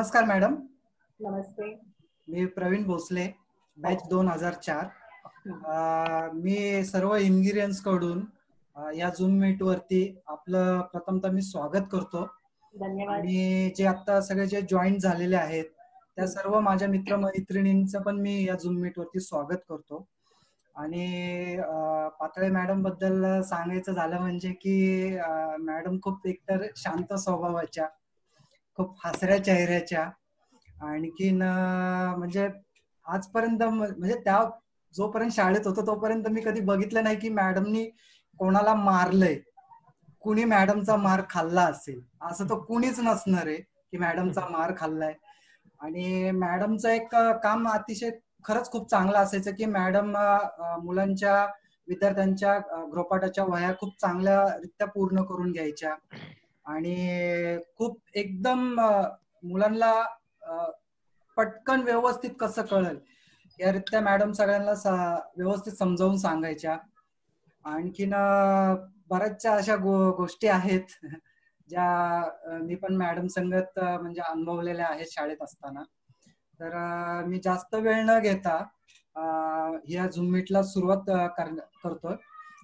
नमस्कार मॅडम. नमस्ते. मी प्रवीण भोसले, बॅच 2004. मी सर्व इंग्रिडियंट्स कडून या झूम मीट वरती आपलं प्रथमतः मी स्वागत करतो. धन्यवाद. आणि जे आता सगळे जे जॉईन झालेले आहेत त्या सर्व माझ्या मित्रमैत्रिणींचं पण मी या झूम मीट वरती स्वागत करतो. आणि पातळे मॅडम बद्दल सांगायचं झालं म्हणजे की मॅडम खूप एकतर शांत स्वभावाच्या, खूप हसऱ्या चेहऱ्याच्या, आणखीन म्हणजे आजपर्यंत म्हणजे त्या जोपर्यंत शाळेत होतो तोपर्यंत मी कधी बघितलं नाही की मॅडमनी कोणाला मारलंय, कुणी मॅडमचा मार खाल्ला असेल असं तर कुणीच नसणार आहे की मॅडमचा मार खाल्लाय. आणि मॅडमचं एक काम अतिशय खरंच खूप चांगलं असायचं की मॅडम मुलांच्या विद्यार्थ्यांच्या गृहपाठाच्या वह्या खूप चांगल्या रित्या पूर्ण करून घ्यायच्या आणि खूप एकदम मुलांना पटकन व्यवस्थित कसं कळेल या रित्या मॅडम सगळ्यांना व्यवस्थित समजावून सांगायच्या. आणखीन बऱ्याचशा अशा गोष्टी आहेत ज्या मी पण मॅडम संगत म्हणजे अनुभवलेल्या आहेत शाळेत असताना. तर मी जास्त वेळ न घेता या झूम मीटला सुरुवात करतोय.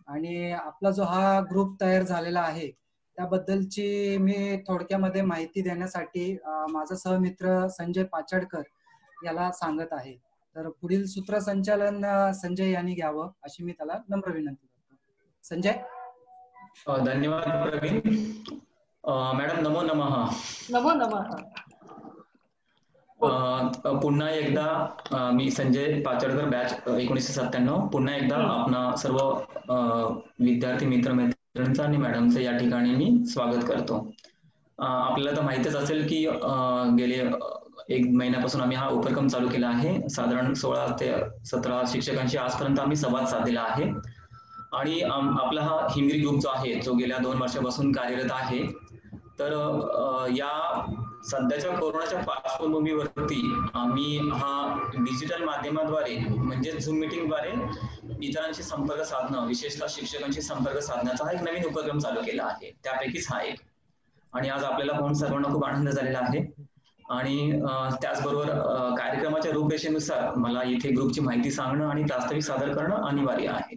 आणि आपला जो हा ग्रुप तयार झालेला आहे त्याबद्दलची मी थोडक्यामध्ये माहिती देण्यासाठी माझा सहमित्र संजय पाचडकर याला सांगत आहे. तर पुढील सूत्रसंचालन संजय यांनी घ्यावं अशी मी त्याला नम्र विनंती करतो. संजय. धन्यवाद प्रवीण. मॅडम नमो नमः. नमो नमः. पुन्हा एकदा मी संजय पाचडकर, बॅच 1997. पुन्हा एकदा आपणा सर्व विद्यार्थी मित्रमैत्रिणींचं आणि मॅडमचं या ठिकाणी मी स्वागत करतो. आपल्याला तर माहितीच असेल की गेले 1 महिन्यापासून आम्ही हा उपक्रम चालू केला आहे. साधारण 16 ते 17 शिक्षकांशी आजपर्यंत आम्ही संवाद साधलेला आहे. आणि आपला हा हिंगरी ग्रुप जो आहे जो गेल्या 2 वर्षापासून कार्यरत आहे. तर या सध्याच्या कोरोनाच्या पार्श्वभूमीवरती आम्ही हा डिजिटल माध्यमाद्वारे म्हणजे झूम मीटिंगद्वारे इतरांशी संपर्क साधणं, विशेषतः शिक्षकांशी संपर्क साधण्याचा हा एक नवीन उपक्रम चालू केला आहे. त्यापैकीच हा एक. आणि आज आपल्याला पाहून सर्वांना खूप आनंद झालेला आहे. आणि त्याचबरोबर कार्यक्रमाच्या रूपरेषेनुसार मला इथे ग्रुपची माहिती सांगणं आणि प्रास्ताविक सादर करणं अनिवार्य आहे.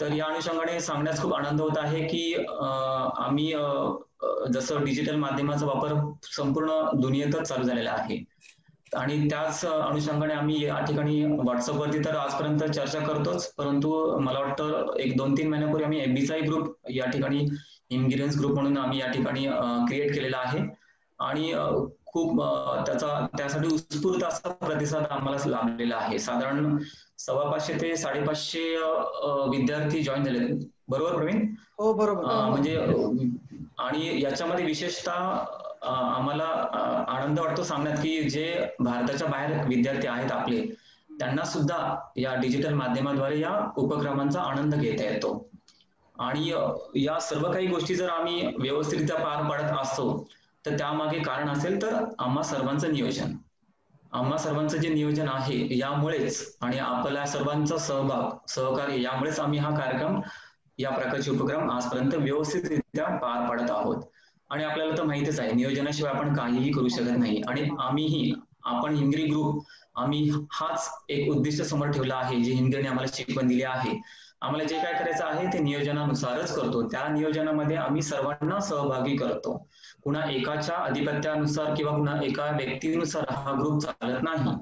तर या अनुषंगाने सांगण्यास खूप आनंद होत आहे की आम्ही जसं डिजिटल माध्यमाचा वापर संपूर्ण दुनियेतच चालू झालेला आहे आणि त्याच अनुषंगाने आम्ही या ठिकाणी व्हॉट्सअपवरती तर आजपर्यंत चर्चा करतोच, परंतु मला वाटतं 1-2-3 महिन्यापूर्वी आम्ही FBचाही ग्रुप या ठिकाणी इंग्रिडियंट्स ग्रुप म्हणून आम्ही या ठिकाणी क्रिएट केलेला आहे. आणि खूप त्यासाठी उत्स्फूर्त असा प्रतिसाद आम्हाला लाभलेला आहे. साधारण 550 ते 550 विद्यार्थी जॉईन झाले. बरोबर प्रवीण? हो बरोबर. म्हणजे आणि याच्यामध्ये विशेषतः आम्हाला आनंद वाटतो सांगण्यात की जे भारताच्या बाहेर विद्यार्थी आहेत आपले, त्यांना सुद्धा या डिजिटल माध्यमाद्वारे या उपक्रमांचा आनंद घेता येतो. आणि या सर्व काही गोष्टी जर आम्ही व्यवस्थितरित्या पार पाडत असतो तर त्यामागे कारण असेल तर आम्हा सर्वांचं नियोजन. आम्हा सर्वांचं जे नियोजन आहे यामुळेच आणि आपल्या सर्वांचा सहकार्य यामुळेच आम्ही हा कार्यक्रम, या प्रकारचे उपक्रम आजपर्यंत व्यवस्थितरित्या पार पाडत आहोत. आणि आपल्याला तर माहितीच आहे नियोजनाशिवाय आपण काहीही करू शकत नाही. आणि आपण हिंगरी ग्रुप आम्ही हाच एक उद्दिष्ट समोर ठेवला आहे जे हिंगरीने आम्हाला शिकवण दिली आहे. आम्हाला जे काय करायचं आहे ते नियोजनानुसारच करतो. त्या नियोजनामध्ये आम्ही सर्वांना सहभागी करतो. कुणा एकाच्या अधिपत्यानुसार किंवा कुणा एका व्यक्तीनुसार हा ग्रुप चालत नाही.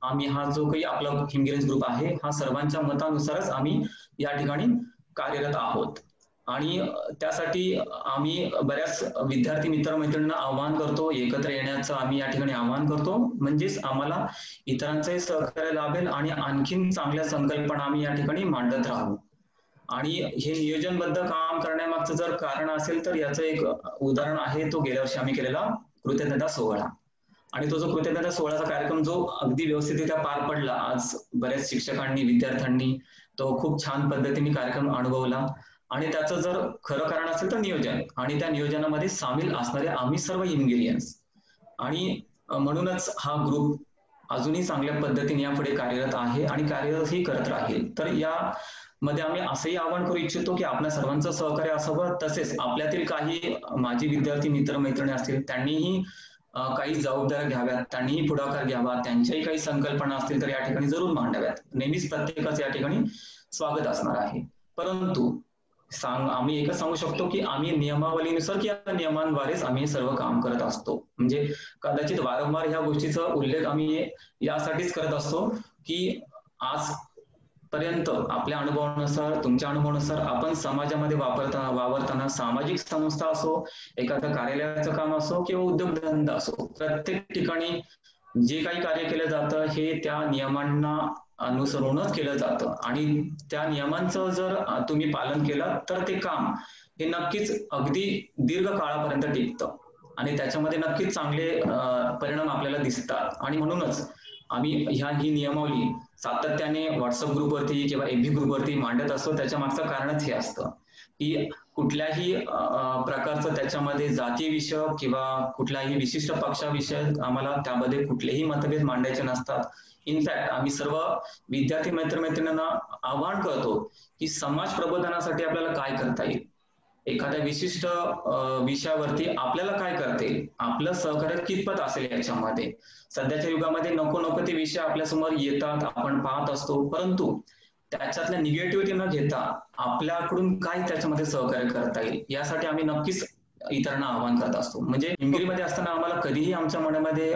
आम्ही हा जो काही आपला हिंगरीज ग्रुप आहे हा सर्वांच्या मतानुसारच आम्ही या ठिकाणी कार्यरत आहोत. आणि त्यासाठी आम्ही बऱ्याच विद्यार्थी मित्रमैत्रिणींना आवाहन करतो, एकत्र येण्याचं आम्ही या ठिकाणी आवाहन करतो. म्हणजेच आम्हाला इतरांचंही सहकार्य लाभेल आणि आणखीन चांगल्या संकल्पना आम्ही या ठिकाणी मांडत राहू. आणि हे नियोजनबद्ध काम करण्यामागचं जर कारण असेल तर याचं एक उदाहरण आहे, तो गेल्या वर्षी आम्ही केलेला कृतज्ञता सोहळा. आणि तो जो कृतज्ञता सोहळ्याचा कार्यक्रम जो अगदी व्यवस्थितरित्या पार पडला, आज बऱ्याच शिक्षकांनी, विद्यार्थ्यांनी तो खूप छान पद्धतीने कार्यक्रम अनुभवला. आणि त्याचं जर खरं कारण असेल तर नियोजन, आणि त्या नियोजनामध्ये सामील असणारे आम्ही सर्व इंग्रिडियंट्स. आणि म्हणूनच हा ग्रुप अजूनही चांगल्या पद्धतीने यापुढे कार्यरत आहे आणि कार्यरतही करत राहील. तर या मध्ये आम्ही असंही आवाहन करू इच्छितो की आपल्या सर्वांचं सहकार्य असावं. तसेच आपल्यातील काही माजी विद्यार्थी मित्रमैत्रिणी असतील त्यांनीही काही जबाबदाऱ्या घ्याव्यात, त्यांनीही पुढाकार घ्यावा, त्यांच्याही काही संकल्पना असतील तर या ठिकाणी जरूर मांडाव्यात. नेहमीच प्रत्येकाचं या ठिकाणी स्वागत असणार आहे. परंतु आम्ही एकच सांगू शकतो की आम्ही नियमावलीनुसार किंवा नियमांद्वारेच आम्ही सर्व काम करत असतो. म्हणजे कदाचित वारंवार ह्या गोष्टीचा उल्लेख आम्ही यासाठीच करत असतो की आज पर्यंत आपल्या अनुभवानुसार, तुमच्या अनुभवानुसार आपण समाजामध्ये वावरताना सामाजिक संस्था असो, एखादं कार्यालयाचं काम असो किंवा उद्योगधंदा असो, प्रत्येक ठिकाणी जे काही कार्य केलं जातं हे त्या नियमांना अनुसरूनच केलं जातं आणि त्या नियमांचं जर तुम्ही पालन केलं तर ते काम हे नक्कीच अगदी दीर्घ काळापर्यंत टिकतं आणि त्याच्यामध्ये नक्कीच चांगले परिणाम आपल्याला दिसतात. आणि म्हणूनच आम्ही ही नियमावली सातत्याने व्हॉट्सअप ग्रुपवरती किंवा एफबी ग्रुपवरती मांडत असतो. त्याच्या मागचं कारणच हे असतं की कुठल्याही प्रकारचं त्याच्यामध्ये जातीविषय किंवा कुठल्याही विशिष्ट पक्षाविषय आम्हाला त्यामध्ये कुठलेही मतभेद मांडायचे नसतात. इनफॅक्ट आम्ही सर्व विद्यार्थी मैत्रिणींना आवाहन करतो की समाज प्रबोधनासाठी आपल्याला काय करता येईल, एखाद्या विशिष्ट विषयावरती आपल्याला काय करता येईल, आपलं सहकार्य कितपत असेल याच्यामध्ये. सध्याच्या युगामध्ये नको ते विषय आपल्यासमोर येतात, आपण पाहत असतो, परंतु त्याच्यातल्या निगेटिव्हिटी न घेता आपल्याकडून काय त्याच्यामध्ये सहकार्य करता येईल यासाठी आम्ही नक्कीच इतरांना आवाहन करत असतो. म्हणजे हिंगोलीमध्ये असताना आम्हाला कधीही आमच्या मनामध्ये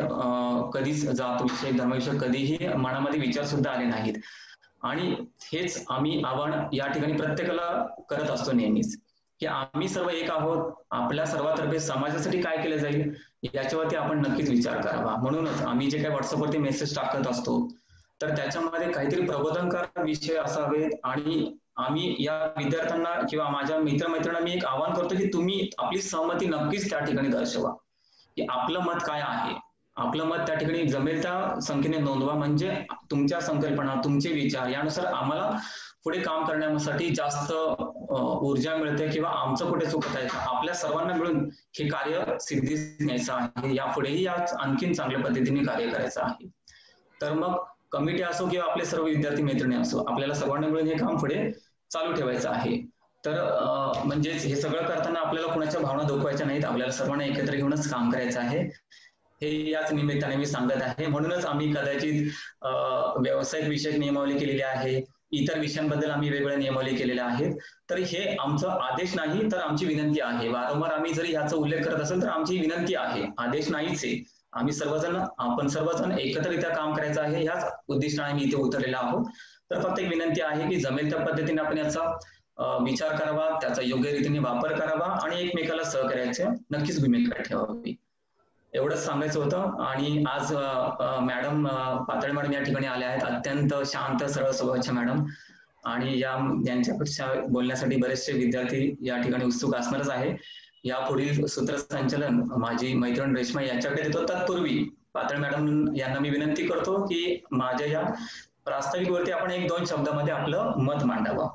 कधीच जातविषय, धर्मविषय कधीही मनामध्ये विचार सुद्धा आले नाहीत. आणि हेच आम्ही आवाहन या ठिकाणी प्रत्येकाला करत असतो नेहमीच की आम्ही सर्व एक आहोत, आपल्या सर्वातर्फे समाजासाठी काय केलं जाईल याच्यावरती आपण नक्कीच विचार करावा. म्हणूनच आम्ही जे काही व्हॉट्सअपवरती मेसेज टाकत असतो तर त्याच्यामध्ये काहीतरी प्रबोधनकार विषय असावेत. आणि आम्ही या विद्यार्थ्यांना किंवा माझ्या मित्रमैत्रिणींना मी एक आवाहन करतो की तुम्ही आपली सहमती नक्कीच त्या ठिकाणी दर्शवा की आपलं मत काय आहे, आपलं मत त्या ठिकाणी जमेल त्या संख्येने नोंदवा. म्हणजे तुमच्या संकल्पना, तुमचे विचार यानुसार आम्हाला पुढे काम करण्यासाठी जास्त ऊर्जा मिळते किंवा आमचं कुठे चुकत आहे आपल्या सर्वांना मिळून हे कार्य सिद्धीस न्यायचं आहे, यापुढेही आणखीन चांगल्या पद्धतीने कार्य करायचं आहे. तर मग कमिटी असो किंवा आपले सर्व विद्यार्थी मैत्रिणी असो, आपल्याला सर्वांना मिळून हे काम पुढे चालू ठेवायचं आहे. तर म्हणजेच हे सगळं करताना आपल्याला कोणाच्या भावना दुखवायच्या नाहीत, आपल्याला सर्वांना एकत्र घेऊनच काम करायचं आहे, हे याच निमित्ताने मी सांगत आहे. म्हणूनच आम्ही कदाचित व्यावसायिक विषयक नियमावली केलेली आहे, इतर विषयांबद्दल आम्ही वेगवेगळ्या नियमावली केलेल्या आहेत. तर हे आमचा आदेश नाही तर आमची विनंती आहे. वारंवार आम्ही जरी याचा उल्लेख करत असेल तर आमची विनंती आहे, आदेश नाहीच आहे. आपण सर्वजण एकत्रित्या काम करायचं आहे, ह्याच उद्दिष्टाने मी इथे उतरलेला आहोत. तर फक्त एक विनंती आहे की जमेल त्या पद्धतीने आपण याचा विचार करावा, त्याचा योग्य रीतीने वापर करावा आणि एकमेकाला सहकार्याची नक्कीच भूमिका ठेवावी, एवढंच सांगायचं होतं. आणि आज मॅडम पातळे मॅडम या ठिकाणी आल्या आहेत, अत्यंत शांत सरळ स्वभावाच्या मॅडम, आणि यांच्यापेक्षा बोलण्यासाठी बरेचसे विद्यार्थी या ठिकाणी उत्सुक असणारच आहे. यापुढील सूत्रसंचालन माझी मैत्रीण रेश्मा यांच्याकडे देतो. तत्पूर्वी पातळ मॅडम यांना मी विनंती करतो की माझ्या या प्रास्ताविकवरती आपण 1-2 शब्दामध्ये आपलं मत मांडावं.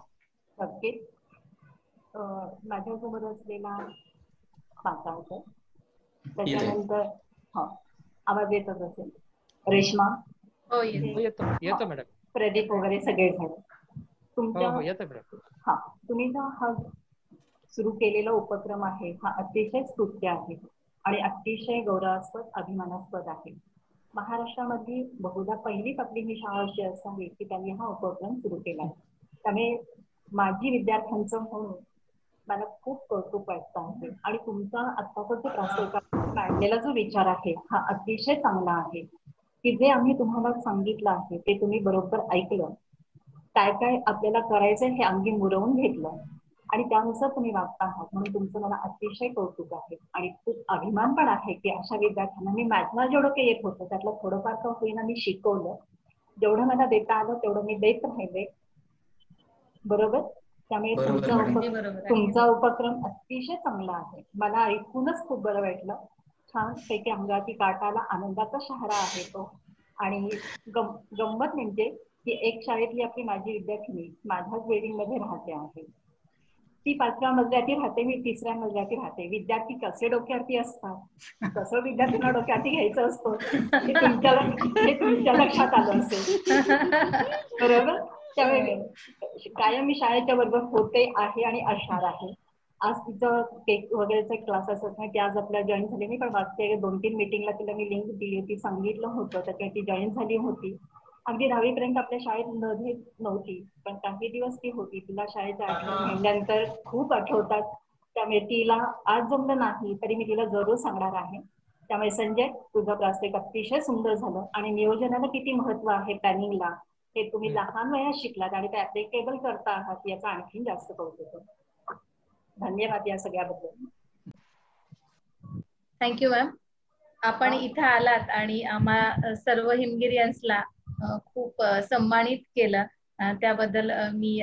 नक्कीच. माझ्यासोबत असलेला पातळ, त्याच्यानंतर आवाज येतच असेल, रेश्मा, हो येतो मॅडम, प्रदीप वगैरे सगळे जण तुमच्या तुम्ही जो हा सुरू केलेला उपक्रम आहे हा अतिशय स्तुत्य आहे आणि अतिशय गौरवास्पद, अभिमानास्पद आहे. महाराष्ट्रामध्ये बहुधा पहिलीच आपली ही शाळा अशी असावी की त्यांनी हा उपक्रम सुरू केला आहे. त्यामुळे माझी विद्यार्थ्यांचं म्हणून मला खूप कौतुक वाटतं आहे. आणि तुमचा आत्ताचा जो प्रास्ताविक मांडलेला जो विचार आहे हा अतिशय चांगला आहे की जे आम्ही तुम्हाला सांगितलं आहे ते तुम्ही बरोबर ऐकलं, काय काय आपल्याला करायचं हे अंगी मुरवून घेतलं आणि त्यानुसार तुम्ही वागता आहात, म्हणून तुमचं मला अतिशय कौतुक आहे. आणि खूप अभिमान पण आहे की अशा विद्यार्थ्यांना मी माझं जेवढं काही येत होतं त्यातलं थोडंफार का होईना मी शिकवलं, जेवढं मला देता आलं तेवढं मी देत राहिले, बरोबर. त्यामुळे तुमचा उपक्रम अतिशय चांगला आहे. मला ऐकूनच खूप बरं वाटलं. छान पैकी अंगाती काटाला आनंदाचा शहारा आहे तो. आणि गंमत म्हणजे की एक शाळेतली आपली माझी विद्यार्थिनी माझ्याच बिल्डिंग मध्ये राहते आहे. ती 5व्या मजल्यावरती राहते, मी 3ऱ्या मजल्यावरती राहते. विद्यार्थी कसे डोक्यावरती असतात तसं विद्यार्थ्यांना डोक्यावरती घ्यायचं असतं हे तुमच्या लक्षात आलं असेल, बरोबर. त्यामुळे कायम मी शाळेच्या बरोबर होते आहे आणि असणार आहे. आज तिचं केक वगैरेचे क्लासेस असतात ती आज आपल्या जॉईन झाली नाही, पण मागच्या 2-3 मीटिंगला तिला मी लिंक दिली होती, सांगितलं होतं, त्याच्यामुळे ती जॉईन झाली होती. अगदी 10वी पर्यंत आपल्या शाळेत नव्हती, पण काही दिवस ती होती. तिला शाळेच्या आठवण म्हणल्यानंतर खूप आठवतात. त्यामुळे तिला आज जमलं नाही तरी मी तिला जरूर सांगणार आहे. त्यामुळे संजय, तुझं प्रास्ताविक अतिशय सुंदर झालं आणि नियोजनाला किती महत्व आहे, प्लॅनिंगला, हे तुम्ही लहान वयात शिकलात आणि ते ऍप्लिकेबल करता आहात याचा आणखी जास्त कौतुक. धन्यवाद या सगळ्याबद्दल. Thank you ma'am. आपण इथे आलात आणि आम्हा सर्व हिमगिरियन्सला खूप सन्मानित केलं, त्याबद्दल मी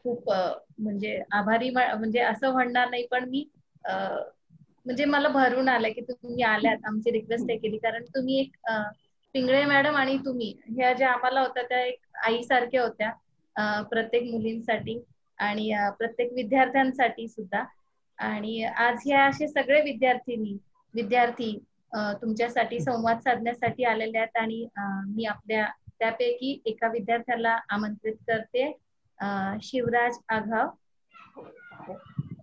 खूप म्हणजे आभारी, म्हणजे असं म्हणणार नाही, पण मी म्हणजे मला भरून आलं की तुम्ही आल्यात, आमची रिक्वेस्ट केली, कारण तुम्ही एक पिंगळे मॅडम आणि तुम्ही ह्या ज्या आम्हाला होत्या त्या एक आईसारख्या होत्या प्रत्येक मुलींसाठी आणि प्रत्येक विद्यार्थ्यांसाठी सुद्धा. आणि आज ह्या असे सगळे विद्यार्थी तुमच्यासाठी संवाद साधण्यासाठी आलेले आहेत आणि मी आपल्या त्यापैकी एका विद्यार्थ्याला आमंत्रित करते, शिवराज आघाव.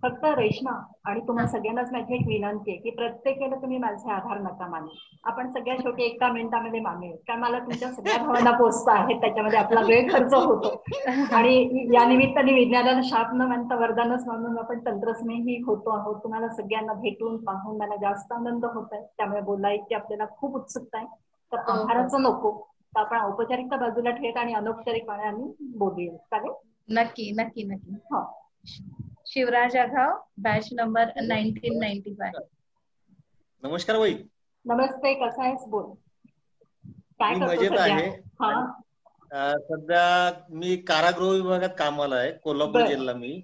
फक्त रेश्मा आणि तुम्हाला सगळ्यांनाच माझी एक विनंती आहे की प्रत्येकाला तुम्ही माझे आभार नका मानू. आपण सगळ्या शेवटी एका मिनिटामध्ये मानूया, कारण मला तुमच्या सगळ्या भावना पोचता आहेत, त्याच्यामध्ये आपला वेळ खर्च होतो आणि या निमित्ताने विज्ञानाला शाप न मानता वरदानच मानून आपण तंत्रस्नेही होतो आहोत. तुम्हाला सगळ्यांना भेटून पाहून मला जास्त आनंद होत आहे, त्यामुळे बोलायची आपल्याला खूप उत्सुकता आहे. तर आभाराचं नको, तर आपण औपचारिकता बाजूला ठेवत आणि अनौपचारिकपणे आम्ही बोलूया, चालेल? नक्की नक्की नक्की. हो. Shivraj Aghav, batch number 1995. नमस्कार बाई. नमस्ते, कसा आहेस? बोल, काय करतो मजेत सध्या? आहे. सध्या मी कारागृह विभागात कामाला आहे, कोल्हापूर जिल्हा. मी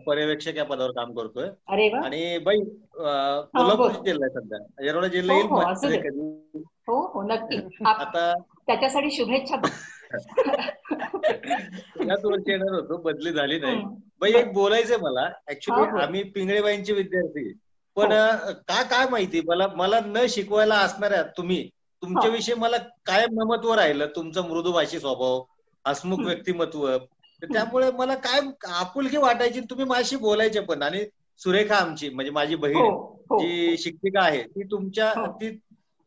पर्यवेक्षक या पदावर काम करतोय. अरे वा. आणि बाई कोल्हापूर जिल्हा आहे सध्या, येरवडा जिल्हा येईल कधी. हो हो नक्की. आता त्याच्यासाठी शुभेच्छा. याच वर्षी येणार होतो, बदली झाली नाही. बाई एक बोलायचंय मला. ऍक्च्युली आम्ही पिंगळेबाईंचे विद्यार्थी, पण काय माहिती मला न शिकवायला असणाऱ्या तुम्ही, तुमच्याविषयी मला कायम नमत्व राहिलं. तुमचं मृदुभाषी स्वभाव, हसमुख व्यक्तिमत्व, त्यामुळे मला काय आपुलकी वाटायची. तुम्ही माझ्याशी बोलायचे पण. आणि सुरेखा आमची म्हणजे माझी बहीण जी शिक्षिका आहे, ती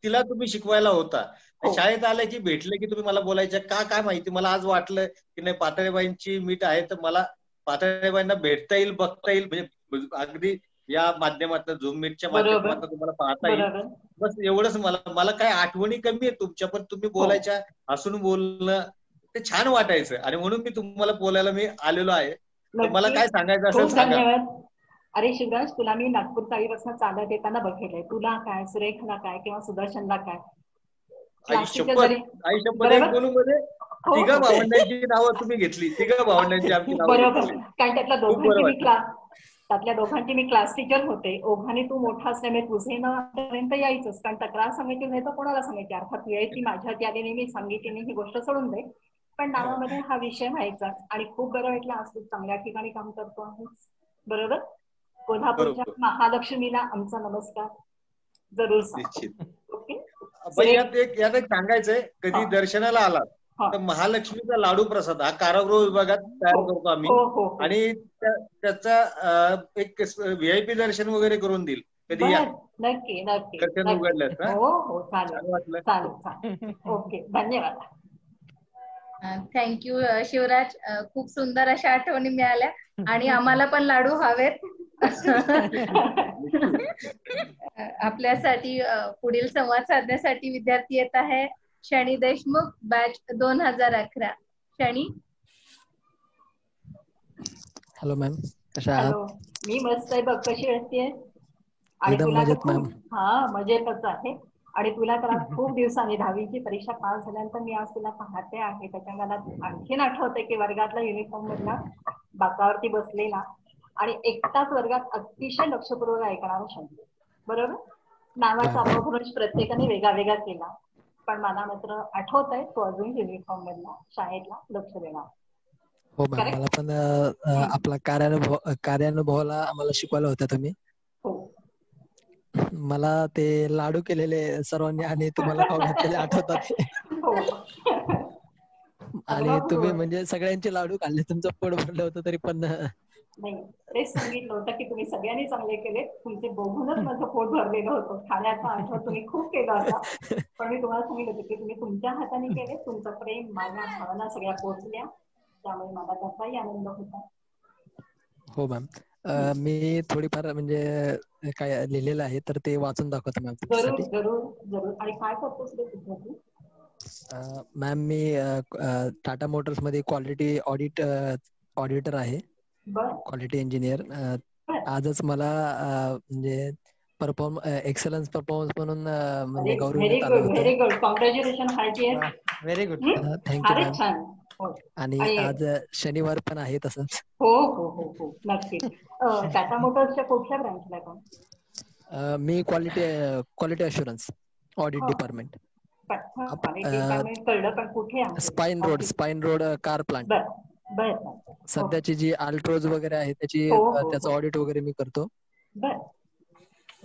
तिला तुम्ही शिकवायला होता. शाळेत आलं की भेटले की तुम्ही मला बोलायच्या. काय माहिती मला आज वाटलं की नाही, पातळेबाईंची मीट आहे तर मला पातळेबाईंना भेटता येईल, बघता येईल, म्हणजे अगदी या माध्यमातून, झूम मीटच्या माध्यमातून तुम्हाला पाहता येईल. बस एवढंच. मला काय आठवणी कमी आहेत तुमच्या, पण तुम्ही बोलायच्या, हसून बोलणं ते छान वाटायचं आणि म्हणून मी तुम्हाला बोलायला मी आलेलो आहे. मला काय सांगायचं असेल सांगा. अरे शिवराज, तुला मी नागपूर चाळीपासून चालत येताना बघितलंय. तुला काय, सुरेखला काय किंवा सुदर्शनला काय, मध्ये तिघा भावंडांची नावं तुम्ही घेतली. तिघा भावंडांची आमची नावं. बरोबर, कारण त्यातल्या दोघांची मी क्लास टीचर होते. ओघाने तू मोठा असल्यामुळे तुझे ना पर्यंत यायचंच, कारण तक्रार सांगायची नाही तर कोणाला सांगायची. अर्थात वेळ ती माझ्यात आली नाही, मी सांगितली नाही, ही गोष्ट सोडून दे, पण नावामध्ये हा विषय व्हायचा. आणि खूप बरं वाटलं आज तू चांगल्या ठिकाणी काम करतो आहेस. बरोबर. कोल्हापूरच्या महालक्ष्मीला आमचा नमस्कार जरूर सांग. यात एक सांगायचंय, कधी दर्शनाला आलात तर महालक्ष्मीचा लाडू प्रसाद हा कारागृह विभागात तयार करतो आम्ही. आणि त्याचा एक VIP दर्शन वगैरे करून देईल. कधी या. नक्की नक्की. दर्शन उघडलं. हो चालेल चालेल. ओके, धन्यवाद. थँक्यू शिवराज. खूप सुंदर अशा आठवणी मिळाल्या आणि आम्हाला पण लाडू हवेत. आपल्यासाठी पुढील संवाद साधण्यासाठी विद्यार्थी येत आहे Shani Deshmukh, batch 2011. Shani. Hello ma'am, कशा आहात? मी मस्त आहे बघ, कशी असते? आणि तुला मजेतच आहे. आणि तुला तर खूप दिवसांनी 10वीची परीक्षा पास झाल्यानंतर मी आज तुला पाहते आहे. त्याच्या मला आणखीन आठवतंय की वर्गातला युनिफॉर्म मधला बाकावरती बसलेला आणि एकटाच वर्गात अतिशय लक्षपूर्वक ऐकणारा शब्द. बरोबर. नावाचा अपभ्रंश प्रत्येकाने वेगळा वेगळा केला, पण मला मात्र आठवत आहे तो अजून युनिफॉर्म मधला शाळेतला लक्ष देणार. हो मॅम, मला पण आपला कार्यानुभवाला आम्हाला शिकवायला होता तुम्ही. मला ते लाडू केलेले सर्वांनी आणि तुम्हाला खाऊ घातलेले आठवतात. आणि तुम्ही म्हणजे सगळ्यांचे लाडू खाल्ले, तुमचं पोट भरलं होतं तरी पण नाही, तेच सांगितलं होतं की तुम्ही सगळ्यांनी चांगले केले. तुमचे बघूनच माझं पोट भरलेलं होतं. खाण्याचा आठवण तुम्ही खूप केला होता. पण मी तुम्हाला सांगितलं होतं की तुम्ही तुमच्या हाताने केले. तुमचं प्रेम, माझ्या भावना सगळ्या पोचल्या. त्यामुळे मला त्याचाही आनंद होता. हो मॅम. मी थोडीफार म्हणजे काय लिहिलेलं आहे तर ते वाचून दाखवतो मॅम जरूर तुमच्यासाठी. जरूर जरूर. आणि काय करतोस रे तुझं तू? मॅम मी टाटा मोटर्स मध्ये क्वालिटी ऑडिटर आहे, बर क्वालिटी इंजिनियर. बर. आजच मला म्हणजे एक्सलन्स परफॉर्मन्स म्हणून म्हणजे अरे व्हेरी गौरवण्यात आलं गुड, होतं. Very good. Congratulation heartiest. Very good. Thank you ma'am. फारच छान. हो. आणि आज शनिवार पण आहे तसंच. हो हो हो हो नक्कीच. टाटा मोटर्सच्या कुठल्या ब्रँचला का? मी quality assurance audit department. Quality department कळलं, पण कुठे आहे स्पाइन रोड कार प्लांट. बर बर बर. सध्याची जी अल्ट्रोज वगैरे आहे हो, हो, त्याचं हो. ऑडिट वगैरे मी करतो. बर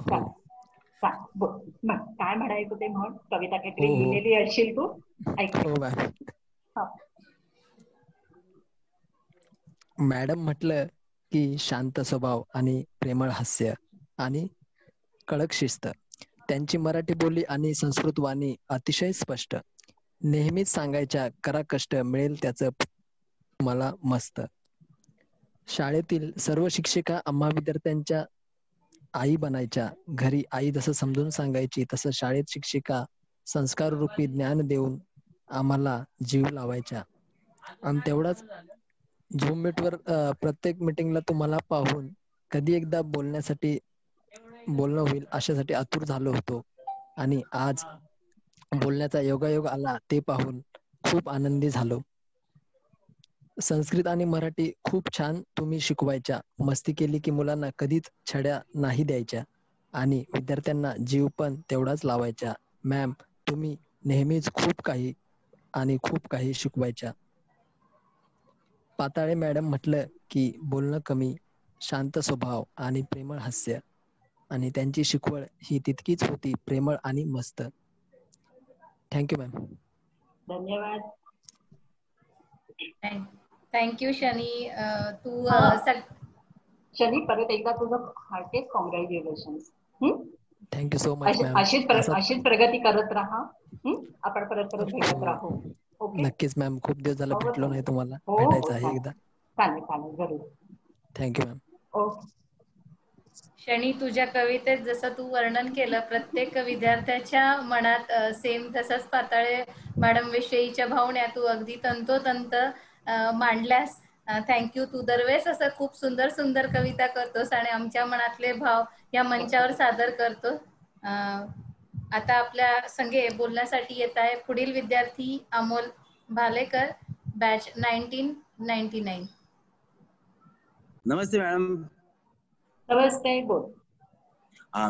हो मग काय म्हणायचं ते म्हण. कविता काहीतरी हो हो लिहिलेली असशील तू, ऐक. हो मॅम. हा. मॅडम म्हटलं की शांत स्वभाव आणि प्रेमळ हास्य आणि कडक शिस्त. त्यांची मराठी बोली आणि संस्कृत वाणी अतिशय स्पष्ट. नेहमीच सांगायच्या करा कष्ट मिळेल त्याचं मला मस्त. शाळेतील सर्व शिक्षिका आम्हा विद्यार्थ्यांच्या आई बनायच्या. घरी आई जसं समजून सांगायची तसं शाळेत शिक्षिका संस्कार रूपी ज्ञान देऊन आम्हाला जीव लावायच्या. आणि तेवढाच झूम मीटवर प्रत्येक मीटिंगला तुम्हाला पाहून कधी एकदा बोलणं होईल अशासाठी आतुर झालो होतो. आणि आज बोलण्याचा योगायोग आला ते पाहून खूप आनंदी झालो. संस्कृत आणि मराठी खूप छान तुम्ही शिकवायच्या. मस्ती केली की मुलांना कधीच छड्या नाही द्यायच्या आणि विद्यार्थ्यांना जीव पण तेवढाच लावायच्या. मॅम तुम्ही नेहमीच खूप काही शिकवायच्या. पाताळे मॅडम म्हटलं की बोलणं कमी, शांत स्वभाव आणि प्रेमळ हास्य. आणि त्यांची शिकवण ही तितकीच होती प्रेमळ आणि मस्त. Thank you ma'am. धन्यवाद. थँक्यू शनी. तू शनी, परत एकदा तुझं heartiest congratulation. Thank you so much ma'am. अशीच प्रगती करत राहा. आपण परत भेटत राहू. ओके. नक्कीच मॅम. खूप दिवस झाला भेटलो नाही तुम्हाला. हो भेटायचं आहे एकदा. चालेल चालेल जरूर. Thank you ma'am. ओके. शनी, तुझ्या कवितेत जसं तू वर्णन केलं प्रत्येक विद्यार्थ्याच्या मनात सेम तसंच पाताळे मॅडम विषयीच्या भावना तू अगदी तंतोतंत मांडल्यास. थँक्यू. तू दरवेळेस असं खूप सुंदर सुंदर कविता करतोस आणि आमच्या मनातले भाव या मंचावर सादर करतो. आता आपल्या संगे बोलण्यासाठी येत आहे पुढील विद्यार्थी अमोल भालेकर, बॅच 1999. नमस्ते मॅडम. नमस्ते. बोल.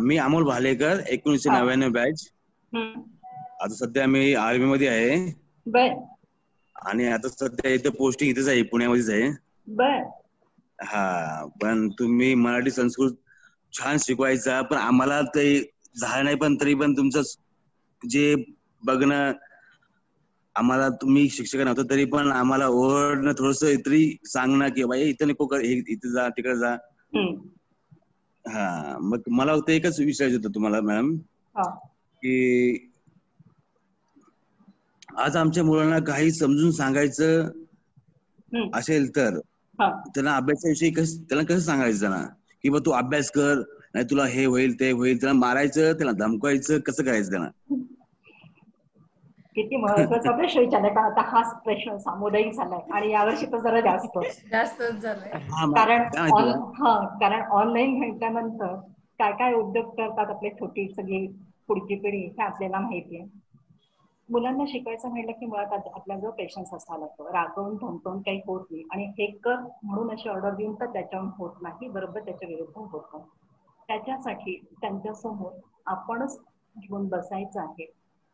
मी अमोल भालेकर, 1999 बॅच. आता सध्या मी आर्मी मध्ये आहे. बर. आणि आता सध्या इथे पोस्टिंग इथेच आहे, पुण्यामध्येच आहे. बर. हा, पण तुम्ही मराठी संस्कृत छान शिकवायचा, पण आम्हाला ते झालं नाही. पण तरी पण तुमचं जे बघणं, आम्हाला तुम्ही शिक्षक नव्हतं तरी पण आम्हाला ओरडणं, थोडस तरी सांगणं की बाई इथं नको कर, इथे जा, तिकडे जा. हा, मग मला फक्त एकच विचारायचं होतं तुम्हाला मॅडम, की आज आमच्या मुलांना काही समजून सांगायचं असेल तर त्यांना अभ्यासाविषयी त्याला कसं सांगायचं त्यांना, की बा तू अभ्यास कर, नाही तुला हे होईल ते होईल, त्याला मारायचं, त्याला धमकायचं, कसं करायचं त्यांना? किती महत्वाचा प्रश्न विचारलाय, कारण आता हाच प्रश्न सामुदायिक झालाय आणि यावर्षी तर जरा जास्तच झालंय. कारण ऑनलाईन म्हटल्यानंतर काय काय उद्योग करतात आपले छोटी सगळी पुढची पिढी हे आपल्याला माहिती आहे. मुलांना शिकायचं म्हटलं की मुळात आपला जो पेशन्स असावा लागतो. रागवून धमकावून काही होत नाही, आणि हे कर म्हणून अशी ऑर्डर देऊन तर त्याच्यावर होत नाही, बरोबर त्याच्या विरुद्ध होतं. त्याच्यासाठी त्यांच्यासमोर आपणच घेऊन बसायचं आहे,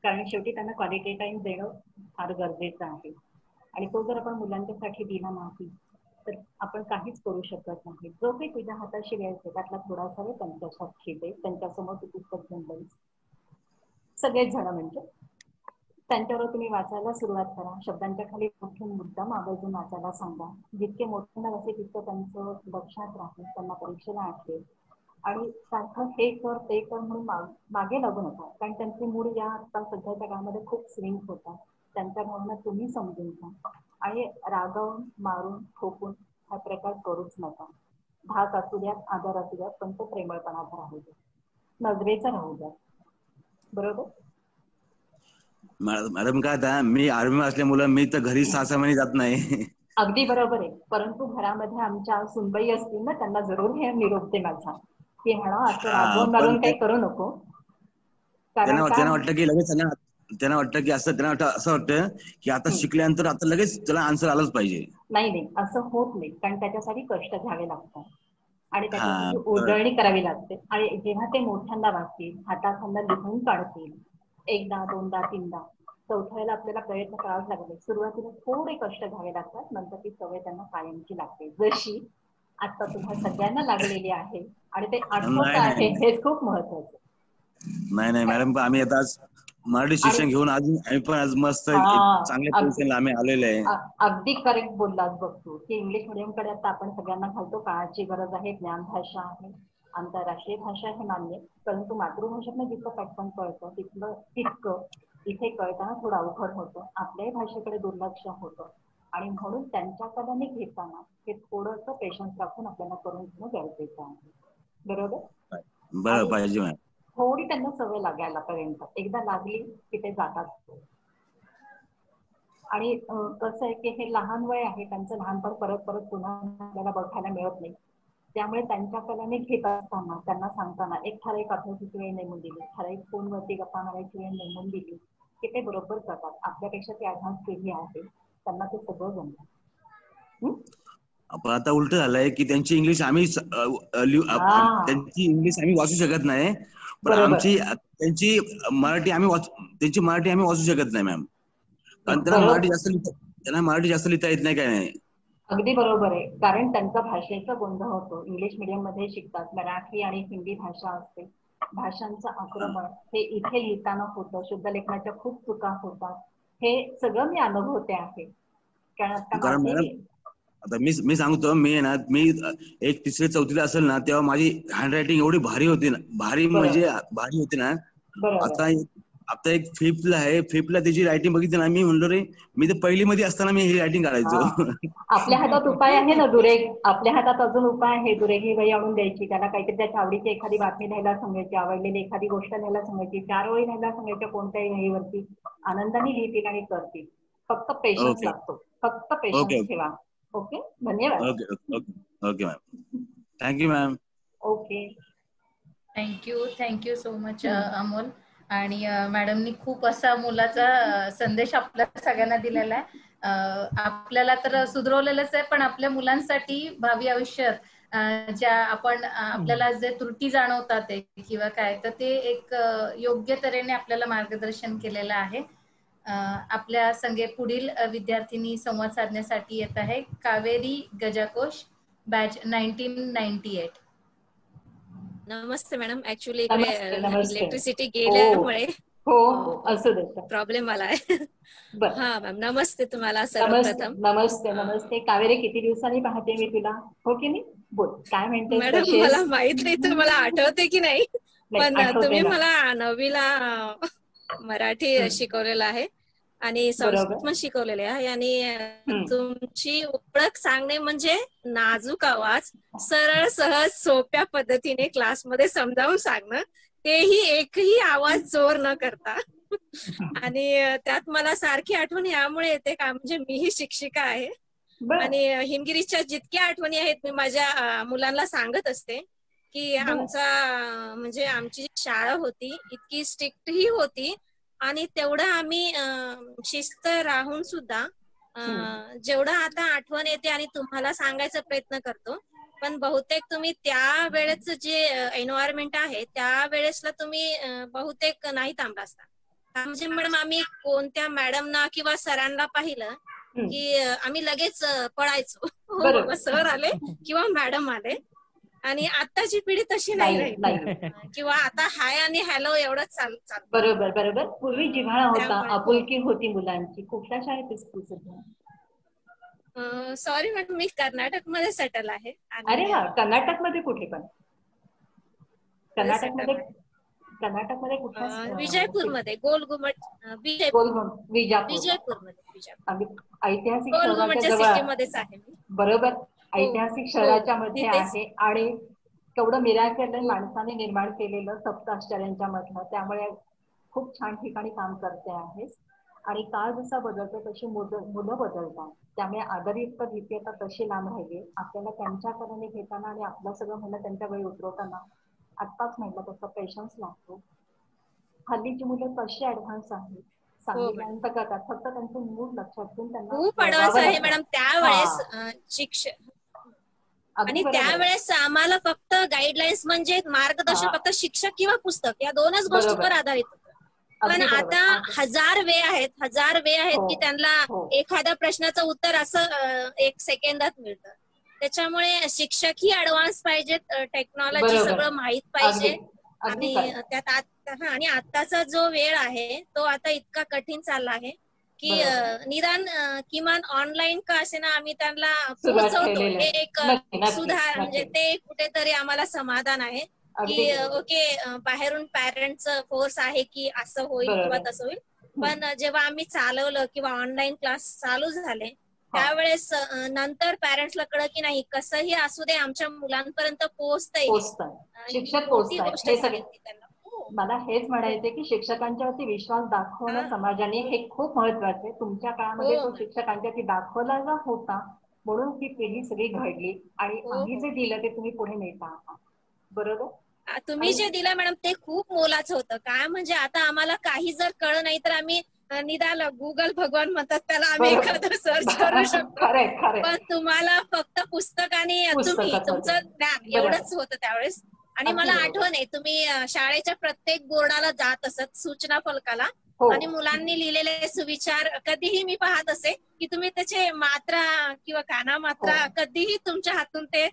कारण शेवटी त्यांना क्वालिटी टाइम देणं फार गरजेचं आहे. आणि तो जर आपण मुलांच्यासाठी दिला नाही तर आपण काहीच करू शकत नाही. जो काही तुझ्या हाताशी वेळ आहे त्यातला थोडासा वेळ त्यांच्यासाठी दे, त्यांच्यासमोर तू पुस्तक घेऊन बस. सगळेच जण म्हणजे त्यांच्यावर तुम्ही वाचायला सुरुवात करा. शब्दांच्या खाली मोठे मुद्दाम आवर्जून वाचायला सांगा. जितके मोठ्यांना असेल तितकं त्यांचं लक्षात राहील, त्यांना परीक्षेला आठवेल. आणि सारखं हे कर ते कर म्हणून मागे लागू नका, कारण त्यांचे मूड या आता सध्याच्या काळामध्ये खूप स्विंग होतात. त्यांच्या भावना तुम्ही समजून घ्या आणि रागावून मारून ठोकून हा प्रकार करूच नका. धाक असू द्यात, आधार असू द्यात, पण तो प्रेमळपणाचा राहू द्या, नजरेचा राहू द्या. बरोबर मॅडम? काय आता मी आर्मी असल्यामुळे मी तर घरी 6-6 महिने जात नाही. अगदी बरोबर आहे, परंतु घरामध्ये आमच्या सुनबाई असतील ना, त्यांना जरूर हे निरोप दे माझा, की म्हणा असं रागवून मारून काही करू नको. त्यांना वाटतं की लगेच त्यांना वाटतं की असं वाटतं की आता शिकल्यानंतर आता लगेच त्याला आन्सर आलंच पाहिजे. नाही, असं होत नाही, कारण त्याच्यासाठी कष्ट घ्यावे लागतात आणि त्याच्यासाठी उजळणी करावी लागते. आणि जेव्हा ते मोठ्यांदा वाचतील, हाताखांदा लिहून काढतील, 1दा 2दा 3दा, 4थ्या वेळेला आपल्याला प्रयत्न करावाच लागले. सुरुवातीला थोडे कष्ट घ्यावे लागतात, नंतर ती सवय त्यांना कायमची लागते, जशी आता तुम्हा सगळ्यांना लागलेली आहे. आणि ते आठवत आहे, हेच खूप महत्वाचं. नाही मॅडम, आम्ही आता मराठी शिक्षण घेऊन आम्ही पण आज मस्त चांगल्या पोझिशनला आम्ही आलेले आहे. अगदी करेक्ट बोललात बघ तू, की इंग्लिश मिडियम कडे आता आपण सगळ्यांना घालतो, काळाची गरज आहे, ज्ञान भाषा आहे, आंतरराष्ट्रीय भाषा हे मान्य, परंतु मातृभाषेतनं जितकं पटकन कळतं तितकं इथे कळताना थोडं अवघड होतं. आपल्याही भाषेकडे दुर्लक्ष होतं आणि म्हणून त्यांच्या कलाने घेताना हे थोडंसं पेशन्स राखून आपल्याला करून घेणं गरजेचं आहे. बरोबर पाहिजे मॅम. थोडी त्यांना सवय लागायला पर्यंत, एकदा लागली की ते जातात. आणि कसं आहे की हे लहान वय आहे, त्यांचं लहानपण परत पुन्हा आपल्याला बघायला मिळत नाही. त्यामुळे त्यांच्या कलाने घेत असताना त्यांना सांगताना एक ठराविक अभ्यासाची वेळ नेमून दिली, ठराविक फोनवरती गप्पा मारायची वेळ नेमून दिली की ते बरोबर करतात. आपल्यापेक्षा ती ऍडव्हान्स पिढी आहे, त्यांना ते सगळं जमतं. पण आता उलट झालंय की त्यांची इंग्लिश आम्ही त्यांची इंग्लिश आम्ही वाचू शकत नाही, पण त्यांची मराठी आम्ही वाचू शकत नाही मॅम, कारण त्यांना मराठी जास्त लिहिता येत नाही. काय नाही, अगदी बरोबर आहे, कारण त्यांचा भाषेचा गोंधळ होतो. इंग्लिश मीडियम मध्ये शिकतात, मराठी आणि हिंदी भाषा असते, भाषांचं आक्रमण हे इथे लिहिताना होतं, शुद्ध लेखनाच्या खूप चुका होतात. हे सगळं मी अनुभवते आहे. कारण मॅडम आता मी सांगतो, मी 3री 4थीला असेल ना, तेव्हा माझी हँडरायटिंग एवढी भारी होती ना, भारी होती ना. आता एक 5thला आहे, 5thला त्याची रायटिंग बघितली ना, मी म्हणलो रे, मी तर 1ली मध्ये असताना मी ही रायटिंग काढायचो. आपल्या हातात उपाय आहे ना दुरेग, आपल्या हातात अजून उपाय आहे. दुरेग ही वही आणून द्यायची, त्याला काहीतरी त्याच्या आवडीची एखादी बातमी लिहायला सांगायची, आवडलेली एखादी गोष्ट लिहायला सांगायची, 4 ओळी लिहायला सांगायच्या कोणत्याही वहीवरती, आनंदाने लिहितील आणि करतील. फक्त पेशन्स लागतो, फक्त पेशन्स ठेवा. ओके, धन्यवाद. Okay ma'am, thank you ma'am. Okay, thank you so much Amol. आणि मॅडमनी खूप असा मुलाचा संदेश आपल्या सगळ्यांना दिलेला आहे. आपल्याला तर सुधरवलेलंच आहे, पण आपल्या मुलांसाठी भावी आयुष्यात ज्या आपल्याला जे त्रुटी जाणवतात किंवा काय, तर ते एक योग्य तऱ्हेने आपल्याला मार्गदर्शन केलेलं आहे. आपल्या संगे पुढील विद्यार्थिनी संवाद साधण्यासाठी येत आहे कावेरी गजाकोश, बॅच 1998. नमस्ते मॅडम, ऍक्च्युली इकडे इलेक्ट्रिसिटी गेल्यामुळे असू दे, प्रॉब्लेम आला आहे. हा मॅम, नमस्ते तुम्हाला सर्वप्रथम. नमस्ते कावेरी, किती दिवसांनी पाहते मी तुला, हो की नाही? बोल, काय म्हणते मॅडम? मला माहित नाही तुम्हाला आठवते की नाही, पण तुम्ही मला 9वीला मराठी शिकवलेलं आहे आणि संस्कृत पण शिकवलेले आहे. आणि तुमची ओळख सांगणे म्हणजे नाजूक आवाज, सरळ सहज सोप्या पद्धतीने क्लासमध्ये समजावून सांगणं, तेही एकही आवाज जोर न करता. आणि त्यात मला सारखी आठवण यामुळे येते का, म्हणजे मीही शिक्षिका आहे आणि हिमगिरीच्या जितक्या आठवणी आहेत मी माझ्या मुलांना सांगत असते की म्हणजे आमची जी शाळा होती इतकी स्ट्रिक्टही होती आणि तेवढं आम्ही शिस्त राहून सुद्धा जेवढं आता आठवण येते आणि तुम्हाला सांगायचा प्रयत्न करतो, पण बहुतेक तुम्ही त्या वेळेचं जे एन्व्हायरमेंट आहे त्या वेळेसला तुम्ही बहुतेक नाही थांबला असता. म्हणजे मॅडम आम्ही कोणत्या मॅडमना किंवा सरांना पाहिलं की आम्ही लगेच पळायचो, सर आले किंवा मॅडम आले. आणि आताची पिढी तशी नाही राहिली किंवा आता हाय आणि हॅलो एवढंच चालतं. बरोबर बरोबर. पूर्वी जिव्हाळा होता, आपुलकी होती मुलांची. कुठल्या शाळेत आहेस तू सध्या? सॉरी मॅडम, मी कर्नाटक मध्ये सेटल आहे. अरे वा, कर्नाटक मध्ये कुठे? पण कर्नाटक मध्ये कुठल्या? विजयपूर मध्ये. गोलघुमट विजयपूर मध्ये. ऐतिहासिक शहराच्या जवळ मध्येच आहे. बरोबर, ऐतिहासिक शहराच्या मध्ये आहे. आणि केवढं मिराकल माणसाने निर्माण केलेलं सप्ताश्चर्यांच्या मधलं. त्यामुळे खूप छान ठिकाणी काम करते आहेस. आणि काळ जसा बदलतो तशी मुलं बदलतात. त्यामुळे आदरयुक्त भीती आता तशी लांब राहिली. आपल्याला त्यांच्याकडे घेताना आणि आपलं सगळं म्हणणं त्यांच्या वेळी उतरवताना आत्ताच म्हटलं तसं पेशन्स लागतो. हल्लीची मुलं कशी ऍडव्हान्स आहेत सांगितल्यानंतर करतात. फक्त त्यांचं मूड लक्षात घेऊन त्यांना खूप ऍडव्हान्स आहे मॅडम. त्यावेळेस शिक्षण आणि त्यावेळेस आम्हाला फक्त गाईडलाईन्स म्हणजे मार्गदर्शन फक्त शिक्षक किंवा पुस्तक या दोनच गोष्टींवर आधारित होतं. पण आता हजार वे आहेत की त्यांना एखाद्या प्रश्नाचं उत्तर असं 1 सेकंदात मिळतं. त्याच्यामुळे शिक्षकही ऍडव्हान्स पाहिजेत, टेक्नॉलॉजी सगळं माहित पाहिजे. आणि त्यात आणि आताचा जो वेळ आहे तो आता इतका कठीण चालला आहे की निदान किमान ऑनलाईन का असे ना आम्ही त्यांना पोहोचवतो. हे एक सुधार म्हणजे ते कुठेतरी आम्हाला समाधान आहे की ओके बाहेरून पॅरेंट्सचं फोर्स आहे की असं होईल किंवा तसं होईल. पण जेव्हा आम्ही चालवलं किंवा ऑनलाईन क्लास चालू झाले त्यावेळेस नंतर पॅरेंट्सला कळलं की नाही कसंही असू दे आमच्या मुलांपर्यंत पोहोचतंय. शिक्षक पोहोचताय. मला हेच म्हणायचे की शिक्षकांच्यावरती विश्वास दाखवणं समाजाने हे खूप महत्वाचं आहे. तुमच्या काळामध्ये तो शिक्षकांच्यावरती दाखवला होता म्हणून ही पिढी सगळी घडली आणि आम्ही जे दिलं ते तुम्ही पुढे नेता आहात. बरोबर. तुम्ही जे दिलं मॅडम ते खूप मोलाचं होतं. काय म्हणजे आता आम्हाला काही जर कळलं नाही तर आम्ही निदान गुगल भगवान म्हणतात त्याला आम्ही एखादं सर्च करू शकतो. पण तुम्हाला फक्त पुस्तक आणि तुम्ही तुमचं ज्ञान एवढंच होतं त्यावेळेस. आणि मला आठवण आहे तुम्ही शाळेच्या प्रत्येक बोर्डाला जात असत सूचना फलकाला आणि मुलांनी लिहिलेले सुविचार कधीही मी पाहत असे की तुम्ही त्याचे मात्रा किंवा काना मात्रा कधीही तुमच्या हातून ते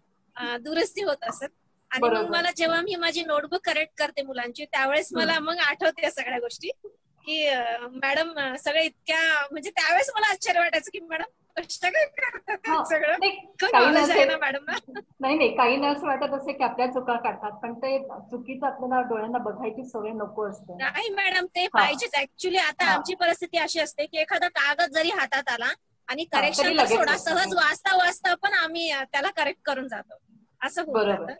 दुरुस्ती होत असत. आणि मग मला जेव्हा मी माझी नोटबुक करेक्ट करते मुलांची त्यावेळेस मला मग आठवते सगळ्या गोष्टी की मॅडम सगळं इतक्या म्हणजे त्यावेळेस मला आश्चर्य वाटायचं की मॅडम कष्ट काय करतात सगळं नॉलेज आहे ना मॅडम. नाही काही नाही असं वाटत असे की आपल्या चुका काढतात पण ते चुकीचं आपल्याला डोळ्यांना बघायची सवय नको असते. नाही मॅडम ते पाहिजेच. ऍक्च्युली आता आमची परिस्थिती अशी असते की एखादा कागद जरी हातात आला आणि करेक्शन तर सोडा सहज वाचता पण आम्ही त्याला करेक्ट करून जातो असं होत जातं.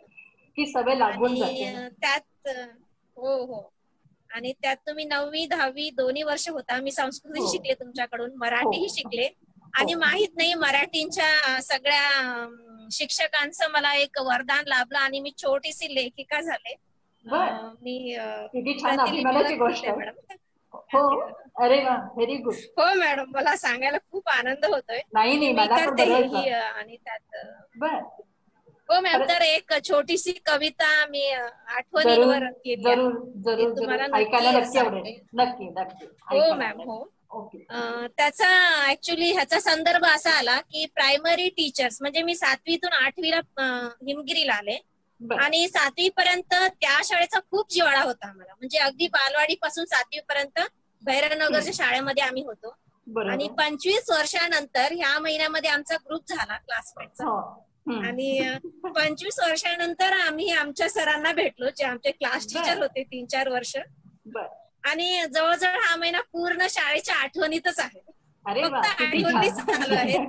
की सवय लागून जाते त्यात. हो. आणि त्यात तुम्ही 9वी 10वी दोन्ही वर्ष होता. मी संस्कृत शिकले तुमच्याकडून, मराठीही शिकले आणि माहित नाही मराठीच्या सगळ्या शिक्षकांचं मला एक वरदान लाभलं आणि मी छोटीशी लेखिका झाले. मी प्रतिलिपी गोष्ट मॅडम. हो अरे वा व्हेरी गुड. हो मॅडम मला सांगायला खूप आनंद होतोय. नाही मला करते आणि त्यात हो मॅम. तर एक छोटीशी कविता मी आठवणींवर केली तुम्हाला नक्की. हो मॅम हो. त्याचा ऍक्च्युली ह्याचा संदर्भ असा आला की प्रायमरी टीचर्स म्हणजे मी 7वीतून 8वीला हिमगिरीला आले आणि 7वी पर्यंत त्या शाळेचा खूप जिव्हाळा होता आम्हाला. म्हणजे अगदी बालवाडी पासून 7वी पर्यंत भैरवनगरच्या शाळेमध्ये आम्ही होतो. आणि 25 वर्षानंतर ह्या महिन्यामध्ये आमचा ग्रुप झाला क्लासमेटचा आणि 25 वर्षानंतर आम्ही आमच्या सरांना भेटलो जे आमचे क्लास टीचर होते 3-4 वर्ष. आणि जवळजवळ हा महिना पूर्ण शाळेच्या आठवणीतच आहे. फक्त आठवणीच चालू आहेत.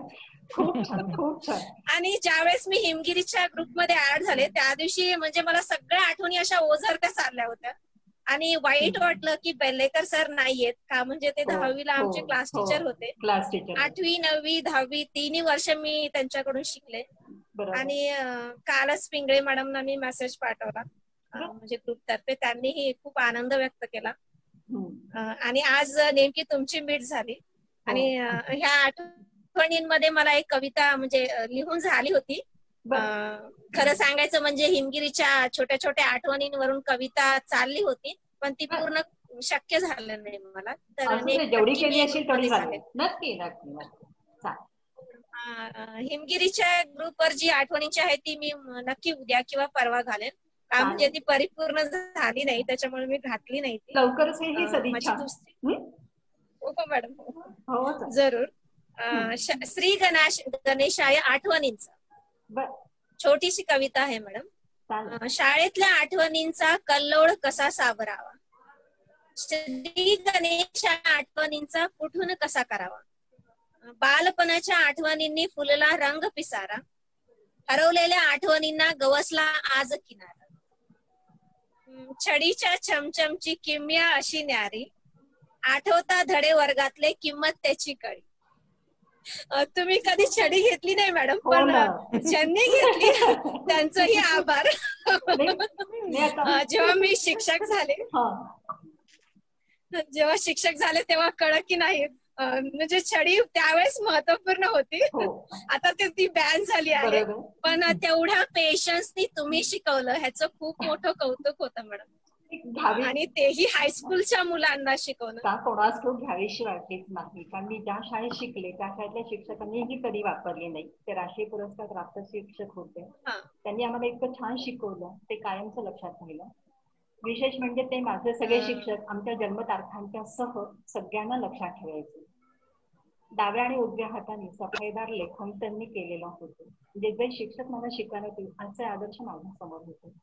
आणि ज्यावेळेस मी हिमगिरीच्या ग्रुपमध्ये ऍड झाले त्या दिवशी म्हणजे मला सगळ्या आठवणी अशा ओझरत्या चालल्या होत्या आणि वाईट वाटलं की बेल्लेकर सर नाहीयेत का म्हणजे ते 10वीला आमचे क्लास टीचर होते. 8वी 9वी 10वी तिन्ही वर्ष मी त्यांच्याकडून शिकले. आणि कालच पिंगळे मॅडमना मी मेसेज पाठवला म्हणजे ग्रुप तर्फे. त्यांनीही खूप आनंद व्यक्त केला आणि आज नेमकी तुमची मीट झाली आणि ह्या आठवणींमध्ये मला एक कविता म्हणजे लिहून झाली होती. खरं सांगायचं म्हणजे हिमगिरीच्या छोट्या छोट्या आठवणींवरून कविता चालली होती पण ती पूर्ण शक्य झालं नाही मला. तर हिमगिरीच्या ग्रुपवर जी आठवणींची आहे ती मी नक्की उद्या किंवा परवा घालेन. म्हणजे ती परिपूर्ण झाली नाही त्याच्यामुळे मी घातली नाही ती. लवकरच ही सदिच्छा. हो मॅडम, जरूर. श्री गणेशाय आठवणींचा छोटीशी कविता आहे मॅडम. शाळेतल्या आठवणींचा कल्लोळ कसा सावरावा, श्री गणेशा आठवणींचा कुठून कसा करावा, बालपणाच्या आठवणींनी फुलला रंग पिसारा, हरवलेल्या आठवणींना गवसला आज किनारा, छडीच्या चमचमची किमया अशी न्यारी, आठवता धडे वर्गातले किंमत त्याची कळी. तुम्ही कधी छडी घेतली नाही मॅडम, पण ज्यांनी घेतली त्यांचंही आभार. जेव्हा मी शिक्षक झाले तेव्हा कळलं की नाही म्हणजे छडी त्यावेळेस महत्वपूर्ण होती. आता ती बॅन झाली आहे, पण तेवढ्या पेशन्सनी तुम्ही शिकवलं ह्याचं खूप मोठं कौतुक होतं मॅडम. आणि तेही हायस्कूलच्या मुलांना शिकवणं. का कोणाच तो घ्यावीशी वाटलीच नाही, कारण मी ज्या शाळेत शिकले त्या शाळेतल्या शिक्षकांनीही कधी वापरली नाही. ते राष्ट्रीय पुरस्कार प्राप्त शिक्षक होते, त्यांनी आम्हाला इतकं छान शिकवलं, ते कायमचं लक्षात राहिलं. विशेष म्हणजे ते माझे सगळे शिक्षक आमच्या जन्मतारखांच्या सह सगळ्यांना लक्षात ठेवायचे. डाव्या आणि उजव्या हाताने सफाईदार लेखन त्यांनी केलेलं होतं. जे जे शिक्षक मला शिकवण्यात येईल असे आदर्श माझ्या समोर होते.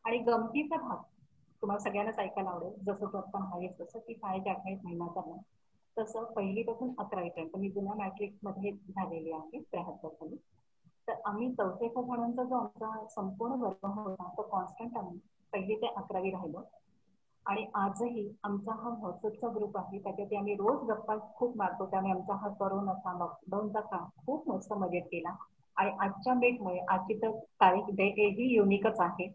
आणि गमतीचा भाग तुम्हाला सगळ्यांनाच ऐकायला आवडेल, जसं तो आपण आहेच तसं की शाळेच्या 28 महिन्याचा नाही, तसं 1ली पासून 11वी पर्यंत मी जुन्या मॅट्रिक मध्ये झालेली आहे 73 साली. तर आम्ही 64 जणांचा जो आमचा संपूर्ण वर्ग होता तो कॉन्स्टंट आम्ही 1ली ते 11वी राहिलो. आणि आजही आमचा हा व्हॉट्सअपचा ग्रुप आहे, त्याच्यात आम्ही रोज गप्पा खूप मारतो. त्यामुळे आमचा हा कोरोनाचा लॉकडाऊनचा काळ खूप मस्त मजेत केला. आणि आजच्या मीटमुळे आजची तर तारीख डेट ही युनिकच आहे,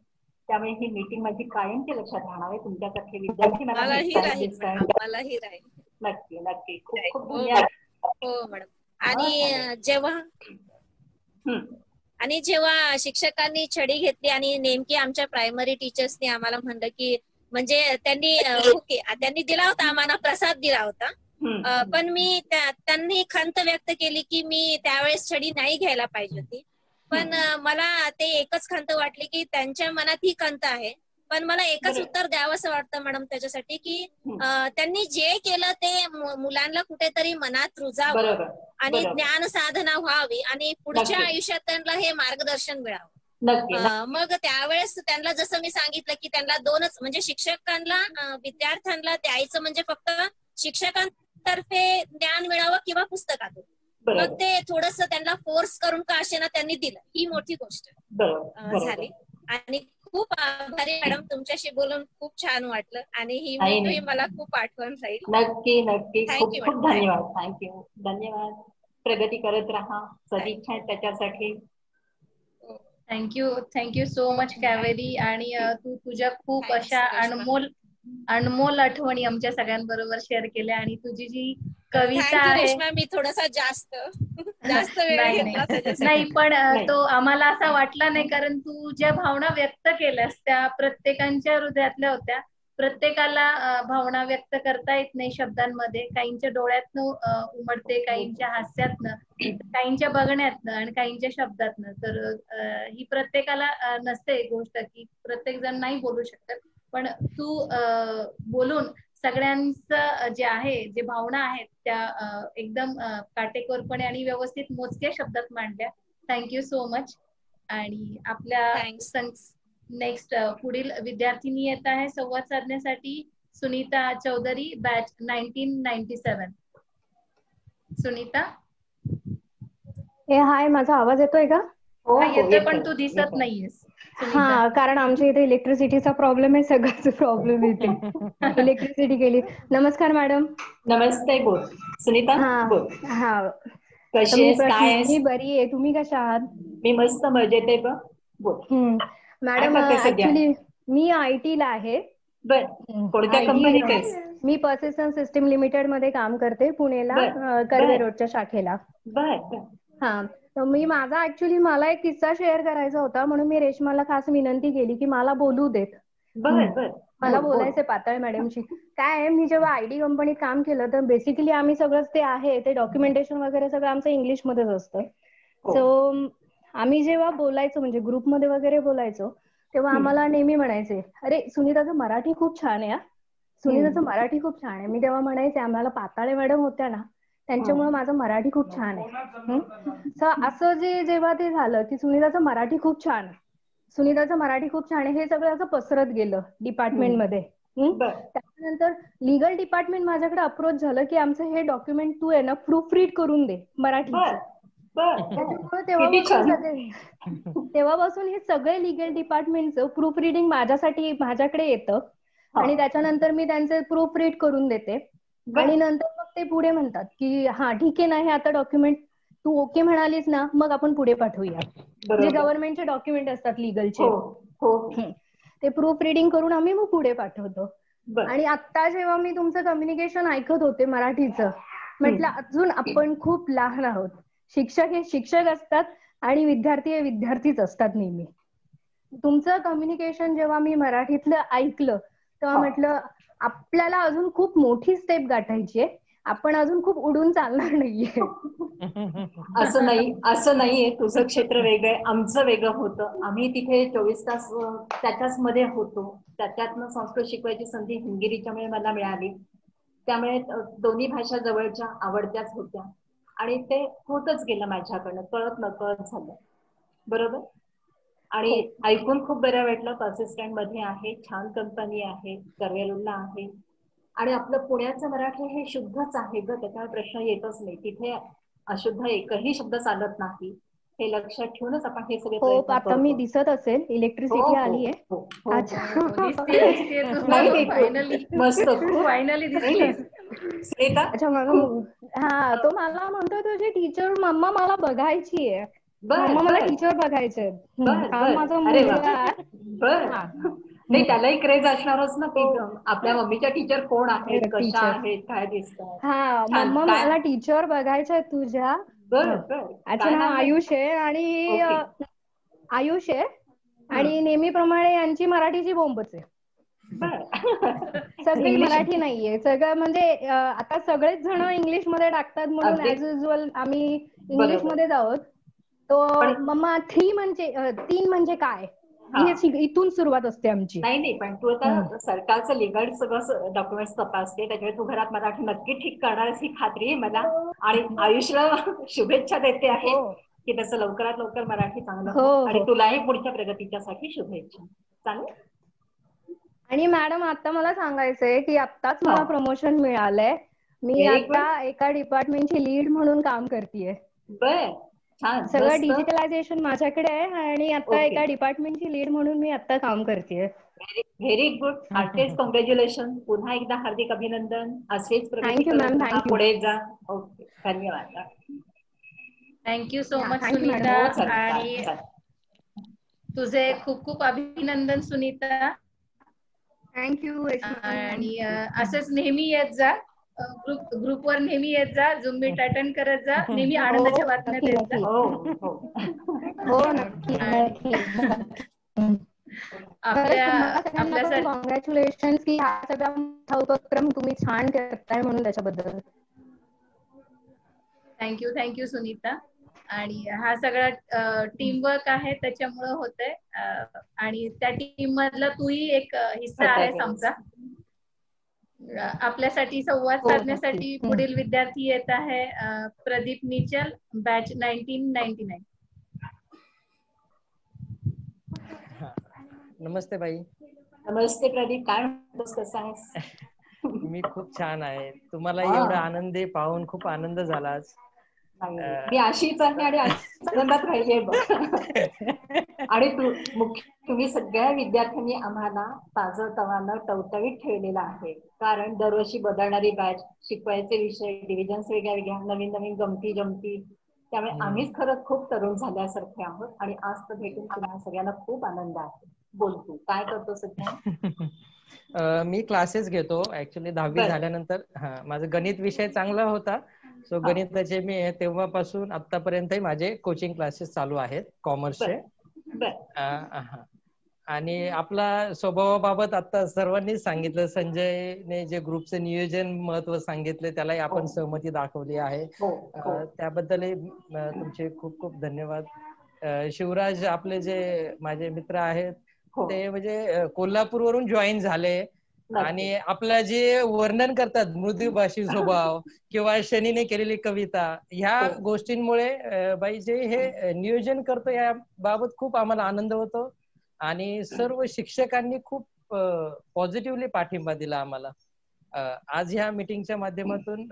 त्यामुळे ही मीटिंग माझी कायमची लक्षात राहणार आहे. तुमच्यासारखे विद्यार्थी नक्की नक्की खूप खूप धन्यवाद. हो मॅडम. आणि जेव्हा शिक्षकांनी छडी घेतली आणि नेमकी आमच्या प्रायमरी टीचर्सनी आम्हाला म्हणलं की म्हणजे त्यांनी दिला होता आम्हाला प्रसाद दिला होता, पण मी त्यांनी खंत व्यक्त केली की मी त्यावेळेस छडी नाही घ्यायला पाहिजे होती. पण मला ते एकच खंत वाटली की त्यांच्या मनात ही खंत आहे, पण मला एकच उत्तर द्यावं असं वाटतं मॅडम त्याच्यासाठी की त्यांनी जे केलं ते मुलांना कुठेतरी मनात रुजावं आणि ज्ञान साधना व्हावी आणि पुढच्या आयुष्यात त्यांना हे मार्गदर्शन मिळावं. मग त्यावेळेस त्यांना जसं मी सांगितलं की त्यांना दोनच म्हणजे शिक्षकांना विद्यार्थ्यांना द्यायचं म्हणजे फक्त शिक्षकांतर्फे ज्ञान मिळावं किंवा पुस्तकातून. मग ते थोडस त्यांना फोर्स करून का असे ना त्यांनी दिलं, ही मोठी गोष्ट झाली. आणि खूप आभारी मॅडम, तुमच्याशी बोलून खूप छान वाटलं आणि ही मीटिंग मला खूप आठवण राहील. नक्की नक्की खूप खूप धन्यवाद. थँक्यू, धन्यवाद. प्रगती करत राहा, सदिच्छा आहेत त्याच्यासाठी. Thank you so much Kaveri. आणि तू तुझ्या खूप अशा अनमोल आठवणी आमच्या सगळ्यांबरोबर शेअर केल्या. आणि तुझी जी कविता आहे मी थोडासा जास्त वेळ नाही, पण तो आम्हाला असा वाटला नाही, कारण तू ज्या भावना व्यक्त केल्यास त्या प्रत्येकांच्या हृदयातल्या होत्या. प्रत्येकाला भावना व्यक्त करता येत नाही शब्दांमध्ये, काहींच्या डोळ्यातनं उमटते, काहींच्या हास्यातनं, काहींच्या बघण्यातनं आणि काहींच्या शब्दातनं. तर ही प्रत्येकाला नसते गोष्ट की प्रत्येक जण नाही बोलू शकत, पण तू बोलून सगळ्यांचं जे आहे, जे भावना आहेत त्या एकदम काटेकोरपणे आणि व्यवस्थित मोजक्या शब्दात मांडल्या. Thank you so much. आणि आपल्या नेक्स्ट पुढील विद्यार्थिनी येत आहे संवाद साधण्यासाठी सुनीता चौधरी, बॅच 1997. सुनीता. हाय, माझा आवाज येतोय का? येतोय, पण तू दिसत नाहीयेस. हा, कारण आमच्या इथे इलेक्ट्रिसिटीचा प्रॉब्लेम आहे, सगळ्याच प्रॉब्लेम येते. इलेक्ट्रिसिटी गेली. नमस्कार मॅडम. नमस्ते. बोल सुनीता. हा, कशी आहेस, काय आहेस? मी बरी आहे, तुम्ही कशा आहात? मी मस्त मजेत आहे. बोल मॅडम. ऍक्च्युली मी IT ला आहे. कोणत्या कंपनीत आहेस? मी पर्सिस्टंट सिस्टीम लिमिटेड मध्ये काम करते, पुणेला, कर्वे रोडच्या शाखेला. हा, तर माझा ऍक्च्युली मला एक किस्सा शेअर करायचा होता, म्हणून मी रेश्माला खास विनंती केली की मला बोलू देत. मला बोलायचंय पातळ मॅडमशी. काय आहे, मी जेव्हा IT कंपनीत काम केलं तर बेसिकली आम्ही सगळं ते डॉक्युमेंटेशन वगैरे सगळं आमचं इंग्लिश मध्येच असतं. सो आम्ही जेव्हा बोलायचो म्हणजे ग्रुपमध्ये वगैरे बोलायचो तेव्हा आम्हाला नेहमी म्हणायचे, अरे सुनीताचं मराठी खूप छान आहे, सुनीताचं मराठी खूप छान आहे. मी तेव्हा म्हणायचे आम्हाला पाताळे मॅडम होत्या ना त्यांच्यामुळे माझं मराठी खूप छान आहे. असं जेव्हा ते झालं की सुनीताचं मराठी खूप छान आहे, सुनीताचं मराठी खूप छान आहे, हे सगळं असं पसरत गेलं डिपार्टमेंटमध्ये. त्यानंतर लिगल डिपार्टमेंट माझ्याकडे अप्रोच झालं की आमचं हे डॉक्युमेंट तू आहे ना प्रूफ रीड करून दे मराठीचं. त्याच्यामुळे तेव्हापासून हे सगळे लिगल डिपार्टमेंटचं प्रूफ रिडिंग माझ्याकडे येतं आणि त्याच्यानंतर मी त्यांचे प्रूफ रीड करून देते आणि नंतर मग ते पुढे म्हणतात की हा ठीक आहे ना, हे आता डॉक्युमेंट तू ओके म्हणालीस ना, मग आपण पुढे पाठवूया. जे गव्हर्नमेंटचे डॉक्युमेंट असतात लिगलचे ते प्रूफ रिडिंग करून आम्ही मग पुढे पाठवतो. आणि आता जेव्हा मी तुमचं कम्युनिकेशन ऐकत होते मराठीचं, म्हटलं अजून आपण खूप लहान आहोत. शिक्षक हे शिक्षक असतात आणि विद्यार्थी हे विद्यार्थीच असतात नेहमी. तुमचं कम्युनिकेशन जेव्हा मी मराठीतलं ऐकलं तेव्हा म्हटलं आपल्याला अजून खूप मोठी स्टेप गाठायची आहे, आपण अजून खूप उडून चालणार नाहीये. असं नाहीये. तुझं क्षेत्र वेगळं आहे, आमचं वेगळं होतं. आम्ही तिथे 24 तास त्याच्याच मध्ये होतो. त्याच्यातनं संस्कृत शिकवायची संधी हिंगिरीच्यामुळे मला मिळाली. त्यामुळे दोन्ही भाषा जवळच्या आवडत्याच होत्या आणि ते होतच गेलं माझ्याकडनं, कळत नकळत झालं. बरोबर. आणि ऐकून खूप बरं वाटलं. पर्सिस्टंट मध्ये आहे, छान कंपनी आहे, करवेलूरला आहे आणि आपलं पुण्याचं मराठी हे शुद्धच आहे ग, त्याच्यावर प्रश्न येतच नाही. तिथे अशुद्ध एकही शब्द चालत नाही. हे लक्षात ठेवूनच आपण हे सगळे प्रयत्न करतो. आता मी दिसत असेल इलेक्ट्रिसिटी आली आहे. मस्त फायनली दिसली. अच्छा हा तो मला म्हणतो तुझी टीचर मम्मा मला बघायची आहे, मम्मा मला टीचर बघायचे. माझा मुलगा नाही त्यालाही क्रेज असणारच ना की आपल्या मम्मीच्या टीचर कोण आहेत, कशा आहेत, काय दिसतात. हा मम्मा मला टीचर बघायचं आहे तुझ्या. अच्छा नाव आयुष आहे आणि नेहमीप्रमाणे यांची मराठीची बोंबच आहे. सगळी मराठी नाहीये, सगळं म्हणजे आता सगळेच जण इंग्लिश मध्ये टाकतात म्हणून ऍज युजल आम्ही इंग्लिश मध्येच आहोत. तो मम्मा 3 म्हणजे काय, इथून सुरुवात असते आमची. नाही पण तू आता सरकारचं लिगल सगळं डॉक्युमेंट्स तपासते, त्याच्यामुळे तू घरात मराठी नक्की ठीक करणार ही खात्री आहे मला. आणि आयुषला शुभेच्छा देते आहे की त्याचं लवकरात लवकर मराठी चांगलं आणि तुलाही पुढच्या प्रगतीच्यासाठी शुभेच्छा. चालेल. आणि मॅडम आता मला सांगायचंय की आत्ताच मला प्रमोशन मिळालंय. मी आता एका डिपार्टमेंटची लीड म्हणून काम करतेय. सगळं डिजिटलायझेशन माझ्याकडे आहे आणि आता एका डिपार्टमेंटची लीड म्हणून मी आता काम करतेय. Very good. Heartiest congratulation. पुन्हा एकदा हार्दिक अभिनंदन. असेच थँक्यू मॅम. पुढे जा. ओके धन्यवाद. Thank you so much Sunita. आणि तुझे खूप खूप अभिनंदन सुनीता. थँक्यू. आणि असंच नेहमी येत जा, ग्रुपवर नेहमी येत जा, झूम मीट अटेंड करत जा, नेहमी आनंदाच्या बातम्या देत जा. आपल्यासाठी कॉंग्रॅच्युलेशन की हा सगळा मोठा उपक्रम तुम्ही छान करताय म्हणून त्याच्याबद्दल थँक्यू सुनीता. आणि हा सगळा टीमवर्क आहे त्याच्यामुळे होतंय आणि त्या टीम मधला तूही एक हिस्सा आहेस आमचा. आपल्यासाठी संवाद साधण्यासाठी पुढील विद्यार्थी येत आहे प्रदीप निचल, बॅच 1999. नमस्ते बाई. नमस्ते प्रदीप. काय म्हणतोस, कसा आहेस? मी खूप छान आहे. तुम्हाला एवढा आनंदी पाहून खूप आनंद झाला. मी अशीच आहे आणि आनंदात राहिली बघ. आणि तुम्ही सगळ्या विद्यार्थ्यांनी आम्हाला ताजं टवटवीत ठेवलेलं आहे. कारण दरवर्षी बदलणारी बॅच, शिकवायचे विषय, डिव्हिजन्स वेगळ्या नवीन गमती जमती, त्यामुळे आम्हीच खरंच खूप तरुण झाल्यासारखे आहोत. आणि आज तर भेटून तुम्हाला सगळ्यांना खूप आनंद आहे. बोल तू काय करतो सध्या? मी क्लासेस घेतो. ऍक्च्युली 10वी झाल्यानंतर माझा गणित विषय चांगला होता, सो गणिताचे मी तेव्हापासून आतापर्यंत माझे कोचिंग क्लासेस चालू आहेत कॉमर्सचे. आणि आपला स्वभावाबाबत आता सर्वांनीच सांगितलं. संजयने जे ग्रुपचं नियोजन महत्व सांगितले त्यालाही आपण सहमती दाखवली आहे. त्याबद्दलही तुमचे खूप खूप धन्यवाद. शिवराज आपले जे माझे मित्र आहेत ते म्हणजे कोल्हापूरवरून जॉईन झाले आणि आपलं जे वर्णन करतात मृदुभाषी स्वभाव किंवा शनीने केलेली कविता, ह्या गोष्टींमुळे बाई जे हे नियोजन करतो या बाबत खूप आम्हाला आनंद होतो आणि सर्व शिक्षकांनी खूप पॉझिटिव्हली पाठिंबा दिला आम्हाला. आज ह्या मीटिंगच्या माध्यमातून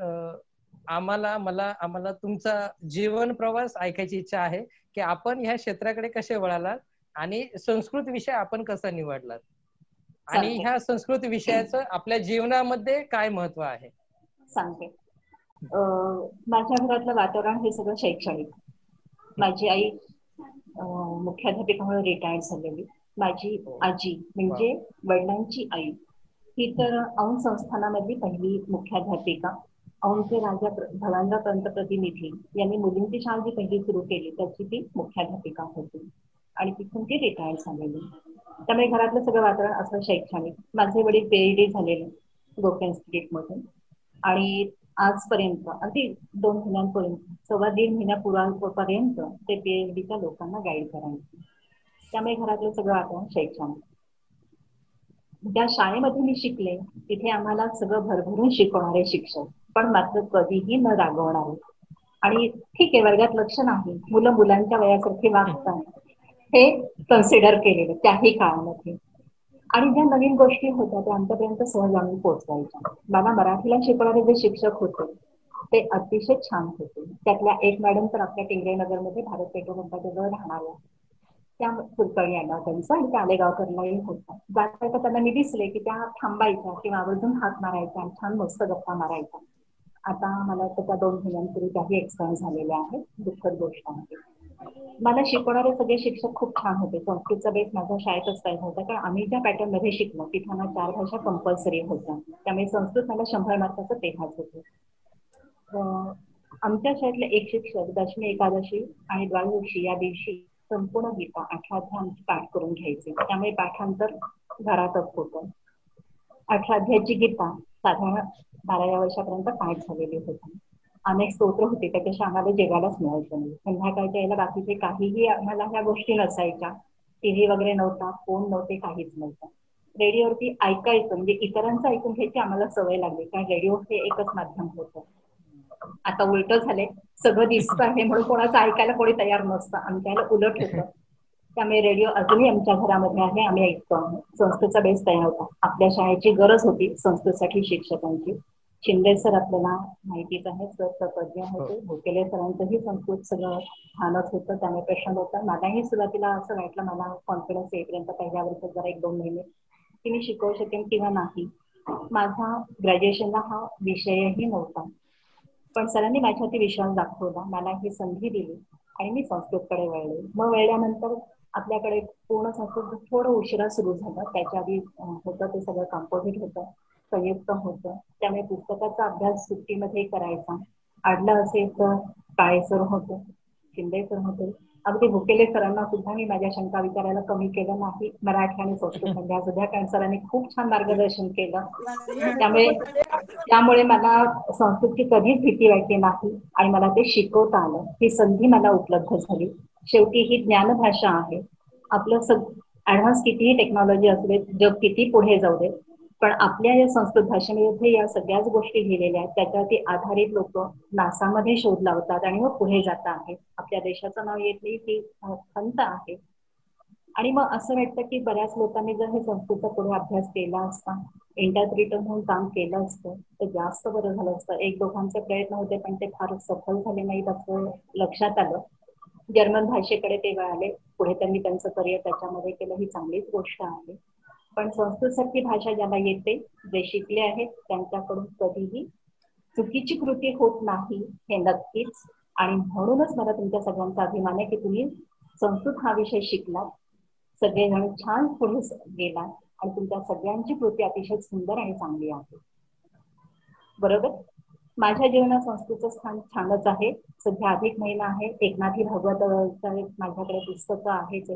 आम्हाला तुमचा जीवन प्रवास ऐकायची इच्छा आहे की आपण ह्या क्षेत्राकडे कसे वळालात आणि संस्कृत विषय आपण कसा निवडलात आणि ह्या संस्कृत विषयाचं आपल्या जीवनामध्ये काय महत्व आहे. सांगते. माझ्या घरातलं वातावरण हे सगळं शैक्षणिक. माझी आई मुख्याध्यापिका म्हणून रिटायर्ड झालेली. माझी आजी म्हणजे वडिलांची आई ही तर औंध संस्थानामधली पहिली मुख्याध्यापिका. औंधचे राजा भगवानराव पंत प्रतिनिधी यांनी मुलींची शाळा जी पहिली सुरू केली त्याची ती मुख्याध्यापिका होती आणि तिथून ती रिटायर्ड झालेली. त्यामुळे घरातलं सगळं वातावरण असं शैक्षणिक. माझे वडील PhD झालेले गोखले इन्स्टिट्यूट मधून आणि आजपर्यंत अगदी 2 महिन्यांपर्यंत 1.25 महिन्यापूर्वीपर्यंत ते PhDच्या लोकांना गाईड करायचे. त्यामुळे घरातलं सगळं वातावरण शैक्षणिक. ज्या शाळेमध्ये मी शिकले तिथे आम्हाला सगळं भरभरून शिकवणारे शिक्षक, पण मात्र कधीही न रागवणारे. आणि ठीक आहे वर्गात लक्ष नाही, मुलं मुलांच्या वयासारखे वागतात हे कन्सिडर केलेलं त्याही काळामध्ये. आणि ज्या नवीन गोष्टी होत्या त्या आमच्यापर्यंत सहज आणून पोहोचवायच्या. मला मराठीला शिकवणारे जे शिक्षक होते ते अतिशय छान होते. त्यातल्या एक मॅडम तर आपल्या टिंगरेनगरमध्ये भारत पेट्रोल पंपाच्या जवळ राहणाऱ्या, त्या कुलकर्णी आडनाव त्यांचं आणि त्या आलेगावकरलाही होता. जाता त्यांना मी दिसले की त्या थांबायच्या किंवा आवर्जून हात मारायच्या आणि छान मस्त गप्पा मारायच्या. आता मला त्या 2 महिन्यांपूर्वी काही एक्सपायर झालेल्या आहेत. दुःखद गोष्ट आहे. मला शिकवणारे सगळे शिक्षक खूप छान होते. संस्कृतचा बेस माझ्या शाळेतच तयार होता कारण आम्ही ज्या पॅटर्न मध्ये शिकलो तिथे मला 4 भाषा कंपल्सरी होत्या. त्यामुळे संस्कृत मला 100 मार्काचं तेव्हाच होते. आमच्या शाळेतले एक शिक्षक दशमी एकादशी आणि द्वादशी या दिवशी संपूर्ण गीता 18 अध्याय आमची पाठ करून घ्यायचे. त्यामुळे पाठांतर घरातच होतं. 18 अध्यायाची गीता साधारण 12व्या वर्षापर्यंत पाठ झालेली होती. अनेक स्तोत्र होते त्याच्याशी आम्हाला जेवायलाच मिळायचं नाही. संध्याकाळच्या याला बाकीचे काहीही आम्हाला ह्या गोष्टी नसायच्या. TV वगैरे नव्हता, फोन नव्हते, काहीच नव्हतं. रेडिओवरती ऐकायचं म्हणजे इतरांचं ऐकून घ्यायची आम्हाला सवय लागली कारण रेडिओ हे एकच माध्यम होतं. आता उलट झालंय, सगळं दिसतं आहे म्हणून कोणाचं ऐकायला कोणी तयार नसतं. आमच्याला उलट होतं. त्यामुळे रेडिओ अजूनही आमच्या घरामध्ये आहे, आम्ही ऐकतो. संस्कृतचा बेस तयार होता. आपल्या शाळेची गरज होती संस्कृतसाठी शिक्षकांची. शिंदे सर आपल्याला माहितीच आहे, सर तज्ञ होते. भोकेले सरांचंही संस्कृत सगळं छानच होतं. त्यामुळे प्रश्न होता. मलाही सुरुवातीला असं वाटलं, मला कॉन्फिडन्स येईपर्यंत पहिल्या वर्षात जरा 1-2 महिने की मी शिकवू शकेन किंवा नाही. माझा ग्रॅज्युएशनला हा विषयही नव्हता, पण सरांनी माझ्यावरती विश्वास दाखवला, मला ही संधी दिली आणि मी संस्कृतकडे वळले. मग वळल्यानंतर आपल्याकडे पूर्ण संस्कृत थोडं उशिरा सुरू झालं. त्याच्या आधी होतं ते सगळं कंपोजिट होतं, संयुक्त होतं. त्यामुळे पुस्तकाचा अभ्यास सुट्टीमध्ये करायचा. आडलं असेल तर काळे सर होते, शिंदे सर होते. अगदी भुकेले सरांना सुद्धा मी माझ्या शंका विचारायला कमी केलं नाही. मराठी आणि संस्कृत अभ्यास सुद्धा कारण सरांनी खूप छान मार्गदर्शन केलं. त्यामुळे मला संस्कृतची कधीच भीती वाटली नाही आणि मला ते शिकवता आलं. ही संधी मला उपलब्ध झाली. शेवटी ही ज्ञानभाषा आहे. आपलं ऍडव्हान्स कितीही टेक्नॉलॉजी असू दे, जग किती पुढे जाऊ दे, पण आपल्या या संस्कृत भाषेमध्ये या सगळ्याच गोष्टी लिहिलेल्या आहेत. त्याच्यावरती आधारित लोक नासामध्ये शोध लावतात आणि मग पुढे जात आहेत. आपल्या देशाचं नाव येत नाही ती खंत आहे. आणि मग असं वाटतं की बऱ्याच लोकांनी जर हे संस्कृतचा पुढे अभ्यास केला असता, इंटरप्रिटर म्हणून काम केलं असतं तर जास्त बरं झालं असतं. 1-2 प्रयत्न होते पण ते फार सफल झाले नाहीत असं लक्षात आलं. जर्मन भाषेकडे ते वळाले. पुढे त्यांनी त्यांचं करिअर त्याच्यामध्ये केलं, ही चांगलीच गोष्ट आहे. पण संस्कृत सारखी भाषा ज्याला येते, जे शिकले आहेत त्यांच्याकडून कधीही चुकीची कृती होत नाही हे नक्कीच. आणि म्हणूनच मला तुमच्या सगळ्यांचा अभिमान आहे की तुम्ही संस्कृत हा विषय शिकलात, सगळेजण छान पुढे गेला आणि तुमच्या सगळ्यांची कृती अतिशय सुंदर आणि चांगली आहे. बरोबर. माझ्या जीवनात संस्कृतचं स्थान छानच आहे. सध्या अधिक महिना आहे. एकनाथी भागवत माझ्याकडे पुस्तकं आहेच.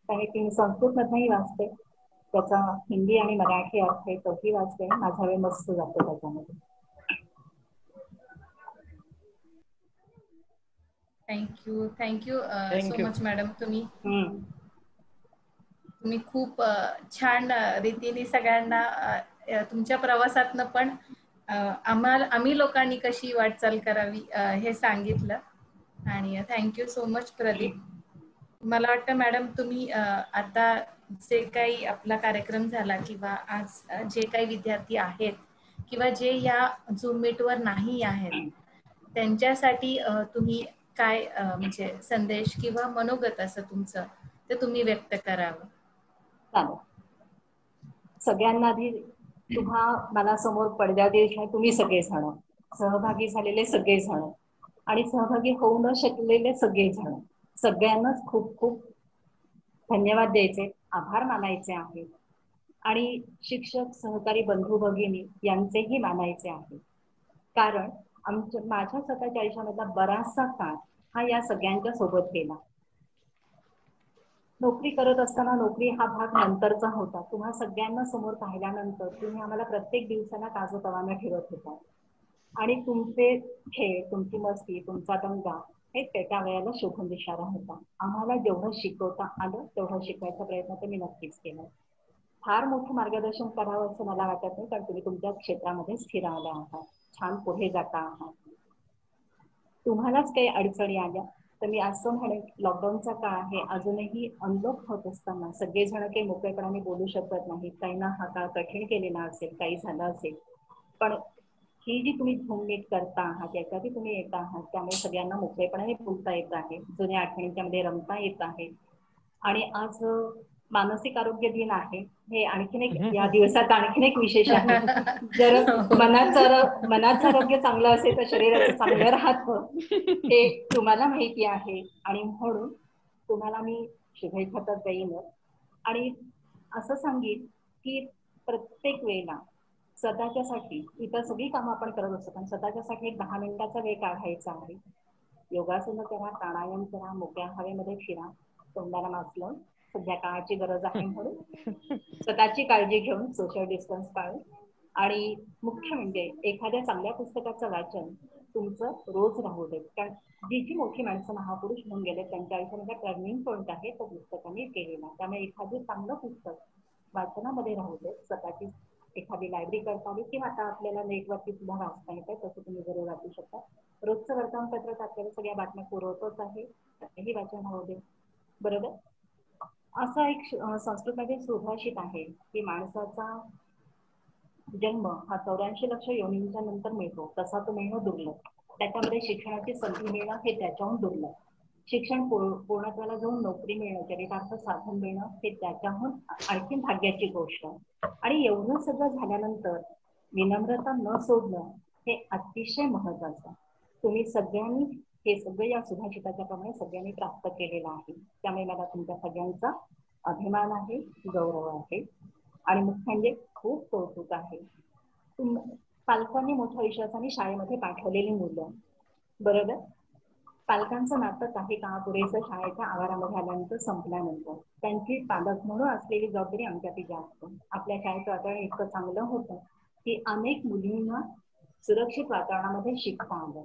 कारण संस्कृत मधनही वाचते, त्याचा हिंदी आणि मराठी अर्थ तोही वाचते. माझा वेळ मस्त जातो त्याच्यामध्ये. Thank you so much madam. तुम्ही खूप छान रीतीने सगळ्यांना तुमच्या प्रवासातनं पण आम्ही लोकांनी कशी वाटचाल करावी हे सांगितलं. आणि थँक्यू सो मच प्रदीप. मला वाटतं मॅडम तुम्ही आता जे काही आपला कार्यक्रम झाला किंवा आज जे काही विद्यार्थी आहेत किंवा जे या झूम मीटवर नाही आहेत त्यांच्यासाठी तुम्ही काय म्हणजे संदेश किंवा मनोगत असं तुमचं ते तुम्ही व्यक्त करावं. चालेल. सगळ्यांना आधी तुम्हा मला समोर पडद्यावर तुम्ही सगळेजण सहभागी झालेले सगळेजण आणि सहभागी होऊ न शकलेले सगळेजण, सगळ्यांनाच खूप खूप धन्यवाद द्यायचे, आभार मानायचे आहेत. आणि शिक्षक, सहकारी, बंधू भगिनी यांचेही मानायचे आहे. कारण माझ्या स्वतःच्या आयुष्यामधला बराचसा काळ हा या सगळ्यांच्या सोबत गेला. नोकरी करत असताना नोकरी हा भाग नंतरचा होता. तुम्हा सगळ्यांना समोर पाहिल्यानंतर तुम्ही आम्हाला प्रत्येक दिवसाला ताजंतवानं ठेवत होता आणि तुमचे खेळ, तुमची मस्ती, तुमचा दंगा हे त्या वेळेला शोभून दिसणारा होता. आम्हाला जेवढं शिकवता आलं तेवढं शिकवायचा प्रयत्न तर मी नक्कीच केला. फार मोठं मार्गदर्शन करावं असं मला वाटत नाही, कारण तुम्ही तुमच्या क्षेत्रामध्ये स्थिर आल्या आहात, छान पुढे जाता आहात. तुम्हालाच काही अडचणी आल्या तर मी असं म्हणेन, लॉकडाऊनचा काळ आहे, अजूनही अनलॉक होत असताना सगळेजण काही मोकळेपणाने बोलू शकत नाहीत. काहींना हा काळ कठीण केलेला असेल, काही झालं असेल, पण ही जी तुम्ही झूम मीट करता आहात याच्यातही तुम्ही येत आहात, त्यामुळे सगळ्यांना मोकळेपणाने बोलता येत आहे, जुन्या आठवणींच्यामध्ये रमता येत आहे. आणि आज मानसिक आरोग्य दिन आहे, हे आणखीन एक या दिवसात आणखीन एक विशेष आहे. जर मनाचं आरोग्य चांगलं असेल तर शरीराचं चांगलं राहतं हे तुम्हाला माहिती आहे. आणि म्हणून तुम्हाला मी शुभेच्छा तर देईनच आणि असं सांगेन की प्रत्येक वेळेला स्वतःच्यासाठी, इतर सगळी कामं आपण करत असतो पण स्वतःच्यासाठी 10 मिनिटाचा वेळ काढायचा आहे. योगासनं करा, प्राणायाम करा, मोकळ्या हवेमध्ये फिरा, तोंडाला मास्क लावून, सध्या काळाची गरज आहे म्हणून स्वतःची काळजी घेऊन सोशल डिस्टन्स पाळून. आणि मुख्य म्हणजे एखाद्या चांगल्या पुस्तकाचं वाचन तुमचं रोज राहू देत, कारण जी जी मोठी माणसं महापुरुष होऊन गेले त्यांच्या आयुष्यामध्ये टर्निंग पॉईंट आहे तो पुस्तकाने केलेला. त्यामुळे एखादं चांगलं पुस्तक वाचनामध्ये राहू देत. स्वतःची एखादी लायब्ररी करता आली किंवा आता आपल्याला नेटवरती सुद्धा वाचता येतं, तसं तुम्ही जरूर वाचू शकता. रोजचं वर्तमानपत्रात आपल्याला सगळ्या बातम्या पुरवतच आहे, त्याही वाचन राहू दे. बरोबर. असा एक संस्कृतमध्ये सुभाषित आहे की माणसाचा जन्म हा 84 लक्ष योनींच्या नंतर मिळतो, तसा तो मिळणं दुर्लभ. त्याच्यामध्ये शिक्षणाची संधी मिळणं हे त्याच्याहून दुर्लभ. शिक्षण पूर्णत्वाला जाऊन नोकरी मिळणं, चरितार्थ साधन मिळणं हे त्याच्याहून आणखी भाग्याची गोष्ट. आणि एवढं सगळं झाल्यानंतर विनम्रता न सोडणं हे अतिशय महत्वाचं. तुम्ही सगळ्यांनी हे सगळं या सुभाषिताच्या प्रमाणे सगळ्यांनी प्राप्त केलेलं आहे. त्यामुळे मला तुमच्या सगळ्यांचा अभिमान आहे, गौरव आहे आणि मुख्य म्हणजे खूप कौतुक आहे. पालकांनी मोठ्या विश्वासाने शाळेमध्ये पाठवलेली मुलं, बरोबर. पालकांचं नातं काही काळापुरेसं शाळेच्या आवारामध्ये आल्यानंतर संपल्यानंतर त्यांची पालक म्हणून असलेली जबाबदारी आमच्याती जास्त. आपल्या शाळेचं वातावरण इतकं चांगलं होतं की अनेक मुलींना सुरक्षित वातावरणामध्ये शिकता आलं,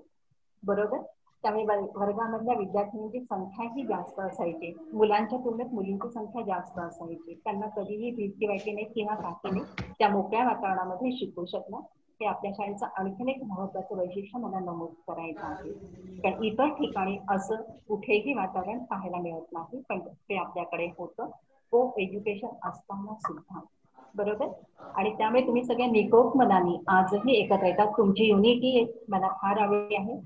बरोबर. त्यामुळे वर्गामधल्या विद्यार्थ्यांची संख्याही जास्त असायची, मुलांच्या तुलनेत मुलींची संख्या जास्त असायची. त्यांना कधीही भीती वाटली नाही किंवा काही नाही, त्या मोकळ्या वातावरणामध्ये शिकू शकला. हे आपल्या शाळेचं आणखीन एक महत्वाचं वैशिष्ट्य मला नमूद करायचं आहे. कारण इतर ठिकाणी असं कुठेही वातावरण पाहायला मिळत नाही, पण ते आपल्याकडे होतं, को एज्युकेशन असताना सुद्धा, बरोबर. आणि त्यामुळे तुम्ही सगळ्या निकोप मनाने आजही एकत्र येतात. तुमची युनिटी मला फार आवडली आहे.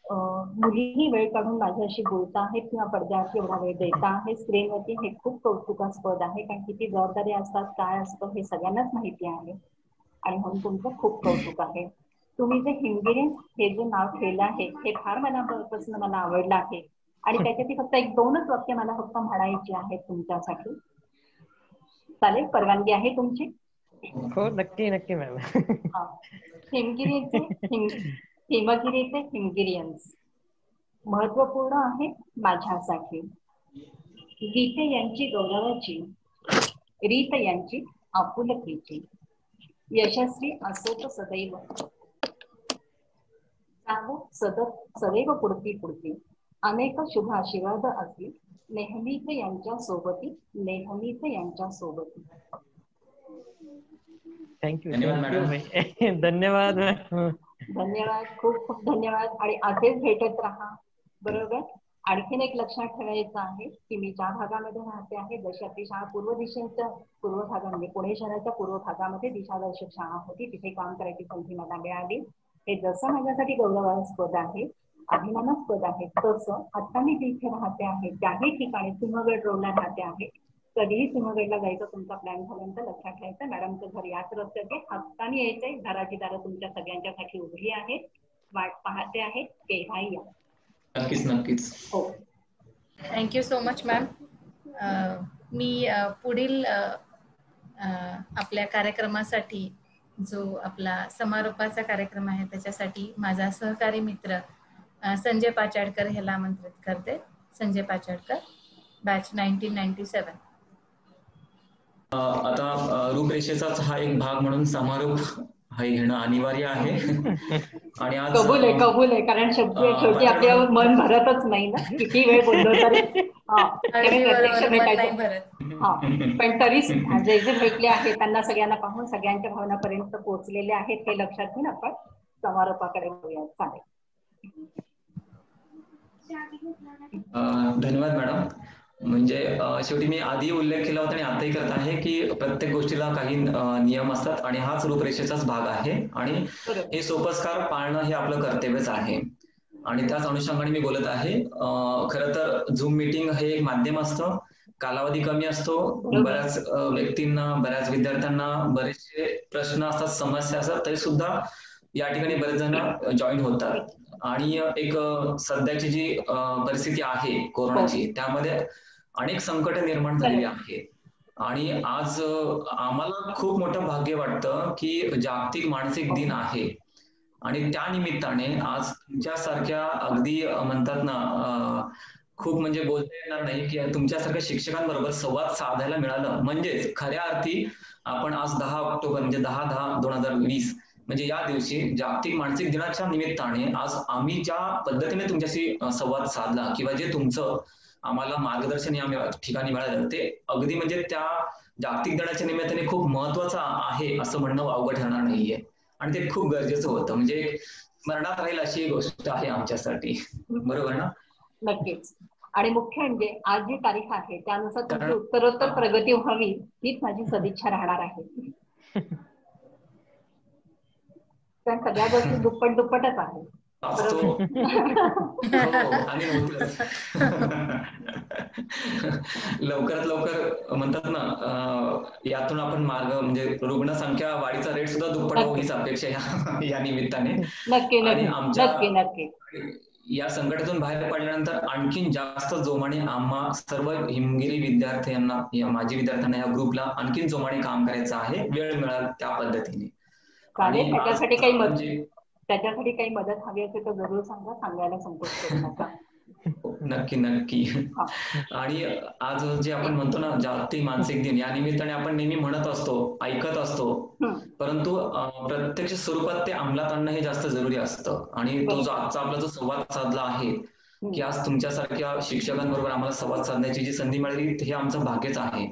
मुलीही वेळ काढून माझ्याशी बोलता आहेत किंवा पडद्यावरती एवढा वेळ देता आहे स्क्रीनवरती, हे खूप कौतुकास्पद आहे. कारण किती जबाबदारी असतात, काय असतं हे सगळ्यांनाच माहिती आहे आणि म्हणून तुमचं खूप कौतुक आहे. तुम्ही जे हिमगिरीज हे जे नाव ठेवलं आहे हे फार मनापासून मला आवडलं आहे आणि त्याच्यातली फक्त 1-2च वाक्य मला फक्त म्हणायची आहेत तुमच्यासाठी. चालेल, परवानगी आहे तुमची? हो, नक्की नक्की मॅम. हिमगिरीचे हिमगिरियन्स महत्वपूर्ण आहे माझ्यासाठी. गीते यांची गौरवाची, रीत यांची आपुलकीची, यशस्वी असोत सदैव, जावो सदैव पुढती पुढती, अनेक शुभ आशीर्वाद असली, नेहमीच यांच्या सोबती, नेहमीच यांच्या सोबती. थँक्यू. धन्यवाद. धन्यवाद, खूप खूप धन्यवाद. आणि असेच भेटत राहा. बरोबर. आणखीन एक लक्षात ठेवायचं आहे की मी ज्या भागामध्ये राहते आहे, जशी आपली शाळा पूर्व भागामध्ये, पुणे शहराच्या पूर्व भागामध्ये दिशादर्शक शाळा होती, तिथे काम करायची संधी मला मिळाली. हे जसं माझ्यासाठी गौरवास्पद आहे, अभिमानास्पद आहे, तसं आता मी जिथे राहते आहे त्याही ठिकाणी सिंहगड रोडला राहते आहे. कधीही सिंहगडला जायचं तुमचा प्लॅन झाल्यानंतर लक्षात ठेवायचं, मॅडमचं घर याच रस्त्यात आहे, हक्काने यायचंय. घराची दारं तुमच्या सगळ्यांच्यासाठी उघडी आहेत, वाट पाहते आहे, केव्हाही या. नक्कीच नक्कीच. हो. Thank you so much ma'am. मी पुढील आपल्या कार्यक्रमासाठी, जो आपला समारोपाचा कार्यक्रम आहे, त्याच्यासाठी माझा सहकारी मित्र संजय पाचाडकर ह्याला आमंत्रित करते. संजय पाचाडकर, बॅच 1997. आता रूपरेषेचाच हा एक भाग म्हणून समारोप हे घेणं अनिवार्य आहे. आणि आज कबूल आहे, कारण शेवटी आपल्या मन भरतच नाही ना, किती वेळ बोललो तरी. प्रत्यक्ष भेटायचं, पण तरी जे जे भेटले आहेत त्यांना सगळ्यांना पाहून सगळ्यांच्या भावनापर्यंत पोहोचलेले आहेत हे लक्षात घेऊन आपण समारोपाकडे वळूया. चालेल. धन्यवाद मॅडम. म्हणजे शेवटी मी आधी उल्लेख केला होता आणि आताही करत आहे की प्रत्येक गोष्टीला काही नियम असतात आणि हाच रूपरेषेचाच भाग आहे आणि हे सोपस्कार पाळणं हे आपलं कर्तव्यच आहे. आणि त्याच अनुषंगाने मी बोलत आहे. खरं तर झूम मीटिंग हे एक माध्यम असतं, कालावधी कमी असतो, बऱ्याच व्यक्तींना, बऱ्याच विद्यार्थ्यांना बरेचसे प्रश्न असतात, समस्या असतात, तरी सुद्धा या ठिकाणी बरेच जण जॉईन होतात. आणि एक सध्याची जी परिस्थिती आहे कोरोनाची, त्यामध्ये अनेक संकट निर्माण झालेली आहेत. आणि आज आम्हाला खूप मोठं भाग्य वाटतं की जागतिक मानसिक दिन आहे आणि त्या निमित्ताने आज तुमच्यासारख्या अगदी म्हणतात ना, खूप म्हणजे बोलता येणार नाही की तुमच्यासारख्या शिक्षकांबरोबर संवाद साधायला मिळालं. म्हणजेच खऱ्या अर्थी आपण आज 10 ऑक्टोबर म्हणजे 10/10/2020 म्हणजे या दिवशी जागतिक मानसिक दिनाच्या निमित्ताने आज आम्ही ज्या पद्धतीने तुमच्याशी संवाद साधला किंवा जे तुमचं आम्हाला मार्गदर्शन या ठिकाणी मिळालं, ते अगदी म्हणजे त्या जागतिक दिनाच्या निमित्ताने खूप महत्वाचं आहे असं म्हणणं अवघड ठरणार नाहीये. आणि ते खूप गरजेचं होतं, म्हणजे स्मरणात राहील अशी गोष्ट आहे आमच्यासाठी. बरोबर ना? नक्कीच. आणि मुख्य म्हणजे आज जी तारीख आहे त्यानुसार तुमची उत्तरोत्तर प्रगती व्हावी हीच माझी सदिच्छा राहणार आहे. कारण सगळ्या गोष्टी दुप्पटच आहे. लवकरात लवकर म्हणतात ना, यातून आपण मार्ग म्हणजे रुग्णसंख्या वाढीचा रेट सुद्धा दुप्पट होऊ हीच अपेक्षा या निमित्ताने. आणि आमच्या या संकटातून बाहेर पडल्यानंतर आणखीन जास्त जोमाने आम्हा सर्व हिमगिरी विद्यार्थ्यांना, माजी विद्यार्थ्यांना या ग्रुपला आणखीन जोमाने काम करायचं आहे, वेळ मिळाल त्या पद्धतीने. आणि त्याच्यासाठी काही मदत हवी असेल तर जरूर सांगा, सांगायला संकोच करू नका. नक्की नक्की. आणि आज जे आपण म्हणतो ना जागतिक मानसिक दिन, या निमित्ताने आपण नेहमी म्हणत असतो, ऐकत असतो, परंतु प्रत्यक्ष स्वरूपात ते अंमलात आणणं हे जास्त जरुरी असतं. आणि तो जो आजचा आपला जो संवाद साधला आहे की आज तुमच्यासारख्या शिक्षकांबरोबर आम्हाला संवाद साधण्याची जी संधी मिळाली, हे आमचं भाग्यच आहे.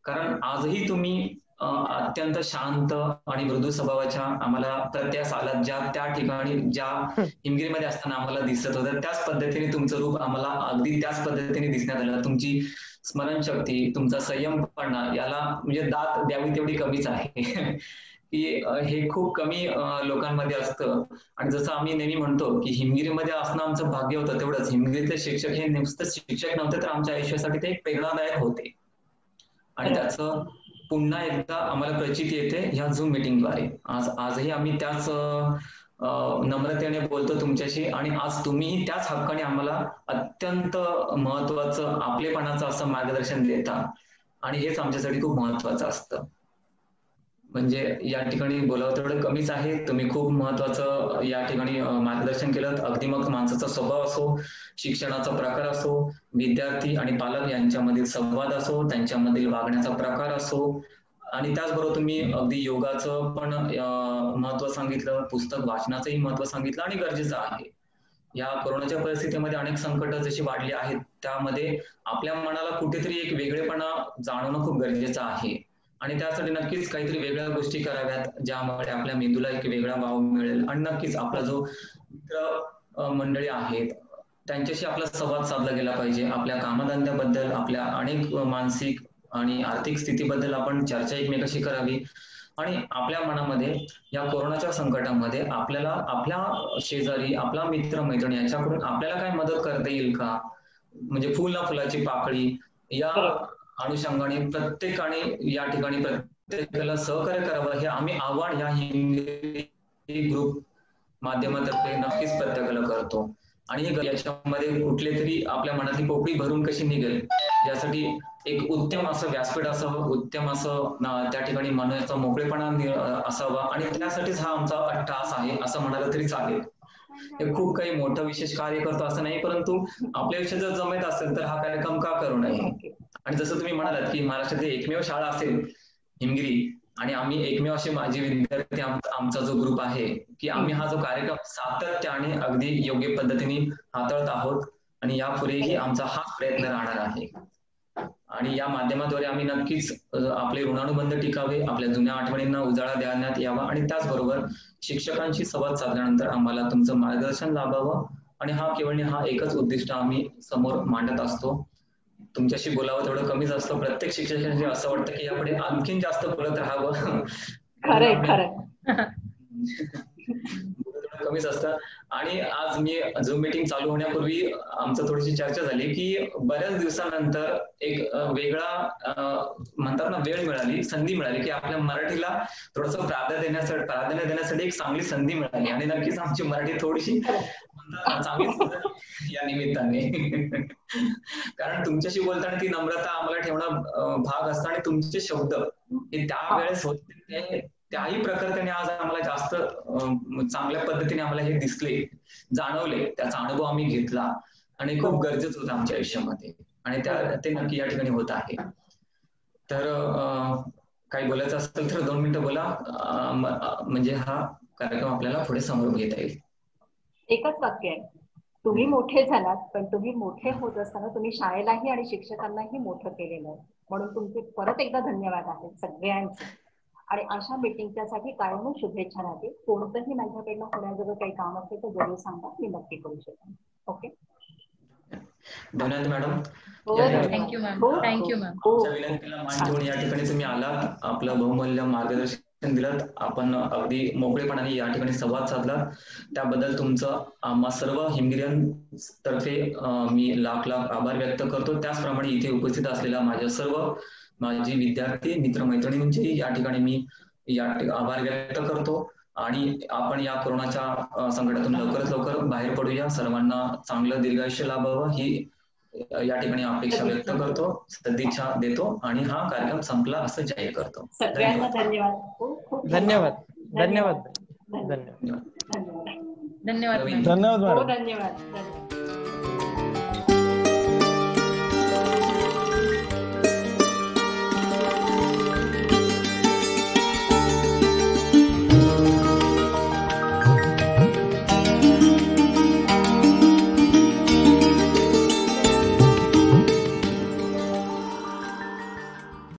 कारण आजही तुम्ही अत्यंत शांत आणि मृदू स्वभावाच्या आम्हाला प्रत्यास आलात, ज्या त्या ठिकाणी ज्या हिमगिरीमध्ये असताना आम्हाला दिसत होतं त्याच पद्धतीने तुमचं रूप आम्हाला अगदी त्याच पद्धतीने दिसण्यात आलं. तुमची स्मरणशक्ती, तुमचा संयमपणा, याला म्हणजे दाद द्यावी तेवढी कमीच आहे की हे खूप कमी लोकांमध्ये असतं. आणि जसं आम्ही नेहमी म्हणतो की हिमगिरीमध्ये असणं आमचं भाग्य होतं, तेवढंच हिमगिरीतले शिक्षक हे नुसतं शिक्षक नव्हते तर आमच्या आयुष्यासाठी ते एक प्रेरणादायक होते. आणि त्याचं पुन्हा एकदा आम्हाला प्रचिती येते ह्या झूम मीटिंगद्वारे. आजही आम्ही त्याच नम्रतेने बोलतो तुमच्याशी आणि आज तुम्हीही त्याच हक्काने आम्हाला अत्यंत महत्वाचं आपलेपणाचं असं मार्गदर्शन देता आणि हेच आमच्यासाठी खूप महत्वाचं असतं. म्हणजे या ठिकाणी बोलावं तेवढं कमीच आहे. तुम्ही खूप महत्वाचं या ठिकाणी मार्गदर्शन केलं. अगदी मग माणसाचा स्वभाव असो, शिक्षणाचा प्रकार असो, विद्यार्थी आणि पालक यांच्यामधील संवाद असो, त्यांच्यामधील वागण्याचा प्रकार असो, आणि त्याचबरोबर तुम्ही अगदी योगाचं पण महत्व सांगितलं, पुस्तक वाचनाचंही महत्व सांगितलं आणि गरजेचं आहे. या कोरोनाच्या परिस्थितीमध्ये अनेक संकट जशी वाढली आहेत, त्यामध्ये आपल्या मनाला कुठेतरी एक वेगळेपणा जाणवणं खूप गरजेचं आहे. आणि त्यासाठी नक्कीच काहीतरी वेगळ्या गोष्टी कराव्यात, ज्यामुळे आपल्या मेंदूला एक वेगळा वाव मिळेल. आणि नक्कीच आपला जो मित्र मंडळी आहेत त्यांच्याशी आपला संवाद साधला गेला पाहिजे. आपल्या कामधंद्याबद्दल, आपल्या अनेक मानसिक आणि आर्थिक स्थितीबद्दल आपण चर्चा एकमेकाशी करावी. आणि आपल्या मनामध्ये या कोरोनाच्या संकटामध्ये आपल्याला आपल्या शेजारी, आपला मित्र मैत्रिणी यांच्याकडून आपल्याला काय मदत करता येईल का, म्हणजे फुल ना फुलाची पाकळी या अनुषंगाने प्रत्येकाने या ठिकाणी प्रत्येकाला सहकार्य करावं, हे आम्ही आव्हान या हिंदी ग्रुप माध्यमातर्फे नक्कीच प्रत्येकाला करतो. आणि याच्यामध्ये कुठले तरी आपल्या मनातली पोकळी भरून कशी निघेल यासाठी एक उत्तम असं व्यासपीठ असावं, उत्तम असं त्या ठिकाणी मनाचा मोकळेपणा असावा. आणि त्यासाठीच हा आमचा अट्टहास आहे असं म्हणायला तरी चालेल. हे खूप काही मोठं विशेष कार्य करतो असं नाही, परंतु आपल्या विषयी जर जमत असेल तर हा कार्यक्रम का करू नये. आणि जसं तुम्ही म्हणालात की महाराष्ट्रातील एकमेव शाळा असेल हिमगिरी, आणि आम्ही एकमेव असे माजी विद्यार्थी आमचा जो ग्रुप आहे की आम्ही हा जो कार्यक्रम सातत्याने अगदी योग्य पद्धतीने हाताळत आहोत. आणि यापुढेही आमचा हाच प्रयत्न राहणार आहे. आणि या माध्यमाद्वारे आम्ही नक्कीच आपले ऋणानुबंध टिकावे, आपल्या जुन्या आठवणींना उजाळा देण्यात यावा. आणि त्याचबरोबर शिक्षकांशी संवाद साधल्यानंतर आम्हाला तुमचं मार्गदर्शन लाभावं. आणि हा एकच उद्दिष्ट आम्ही समोर मांडत असतो. तुमच्याशी बोलावं तेवढं कमीच असतं. प्रत्येक शिक्षकांशी असं वाटतं की यापुढे आणखीन जास्त बोलत राहावं. कमीच असतं. आणि आज मी झूम मीटिंग चालू होण्यापूर्वी आमचं थोडीशी चर्चा झाली की बऱ्याच दिवसानंतर एक वेगळा म्हणतात ना वेळ मिळाली, संधी मिळाली की आपल्या मराठीला थोडस प्राधान्य देण्यासाठी एक चांगली संधी मिळाली. आणि नक्कीच आमची मराठी थोडीशी चांगली या निमित्ताने, कारण तुमच्याशी बोलताना ती नम्रता आम्हाला ठेवणं भाग असतं. आणि तुमचे शब्द हे त्यावेळेस होते त्याही प्रकारे आज आम्हाला जास्त चांगल्या पद्धतीने आम्हाला हे दिसले, जाणवले, त्याचा अनुभव आम्ही घेतला. आणि खूप गरजेचं होतं आमच्या आयुष्यामध्ये. आणि ते नक्की या ठिकाणी होत आहे. तर काही बोलायचं असेल तर 2 मिनिटं बोला, म्हणजे हा कार्यक्रम आपल्याला पुढे समोर घेता येईल. एकच वाक्य आहे, तुम्ही मोठे झालात, पण तुम्ही मोठे होत असताना तुम्ही शाळेलाही आणि शिक्षकांनाही मोठं केलेलं आहे. म्हणून तुमचे परत एकदा धन्यवाद आहेत सगळ्यांचे. आणि अशा मीटिंगच्यासाठी कायमच शुभेच्छा राहतील. कोणतंही माझ्याकडनं होण्याजोगं काही काम असेल तर जरूर सांगा, मी नक्की करू शकेन. ओके, धन्यवाद madam. Thank you ma'am. Thank you ma'am. विनंतीला मान ठेवून या ठिकाणी तुम्ही आलात, आपलं बहुमूल्य मार्गदर्शन दिलं, आपण अगदी मोकळेपणाने या ठिकाणी संवाद साधला, त्याबद्दल तुमचं आम्हा सर्व हिमगिऱ्यांतर्फे मी लाख आभार व्यक्त करतो. त्याचप्रमाणे इथे उपस्थित असलेल्या माझ्या सर्व माझी विद्यार्थी मित्रमैत्रिणींचे या ठिकाणी मी आभार व्यक्त करतो. आणि आपण या कोरोनाच्या संकटातून लवकरात लवकर बाहेर पडूया, सर्वांना चांगलं दीर्घायुष्य लाभावं ही या ठिकाणी अपेक्षा व्यक्त करतो, सदिच्छा देतो. आणि हा कार्यक्रम संपला असं जाहीर करतो. सगळ्यांना धन्यवाद. धन्यवाद. धन्यवाद. धन्यवाद. धन्यवाद.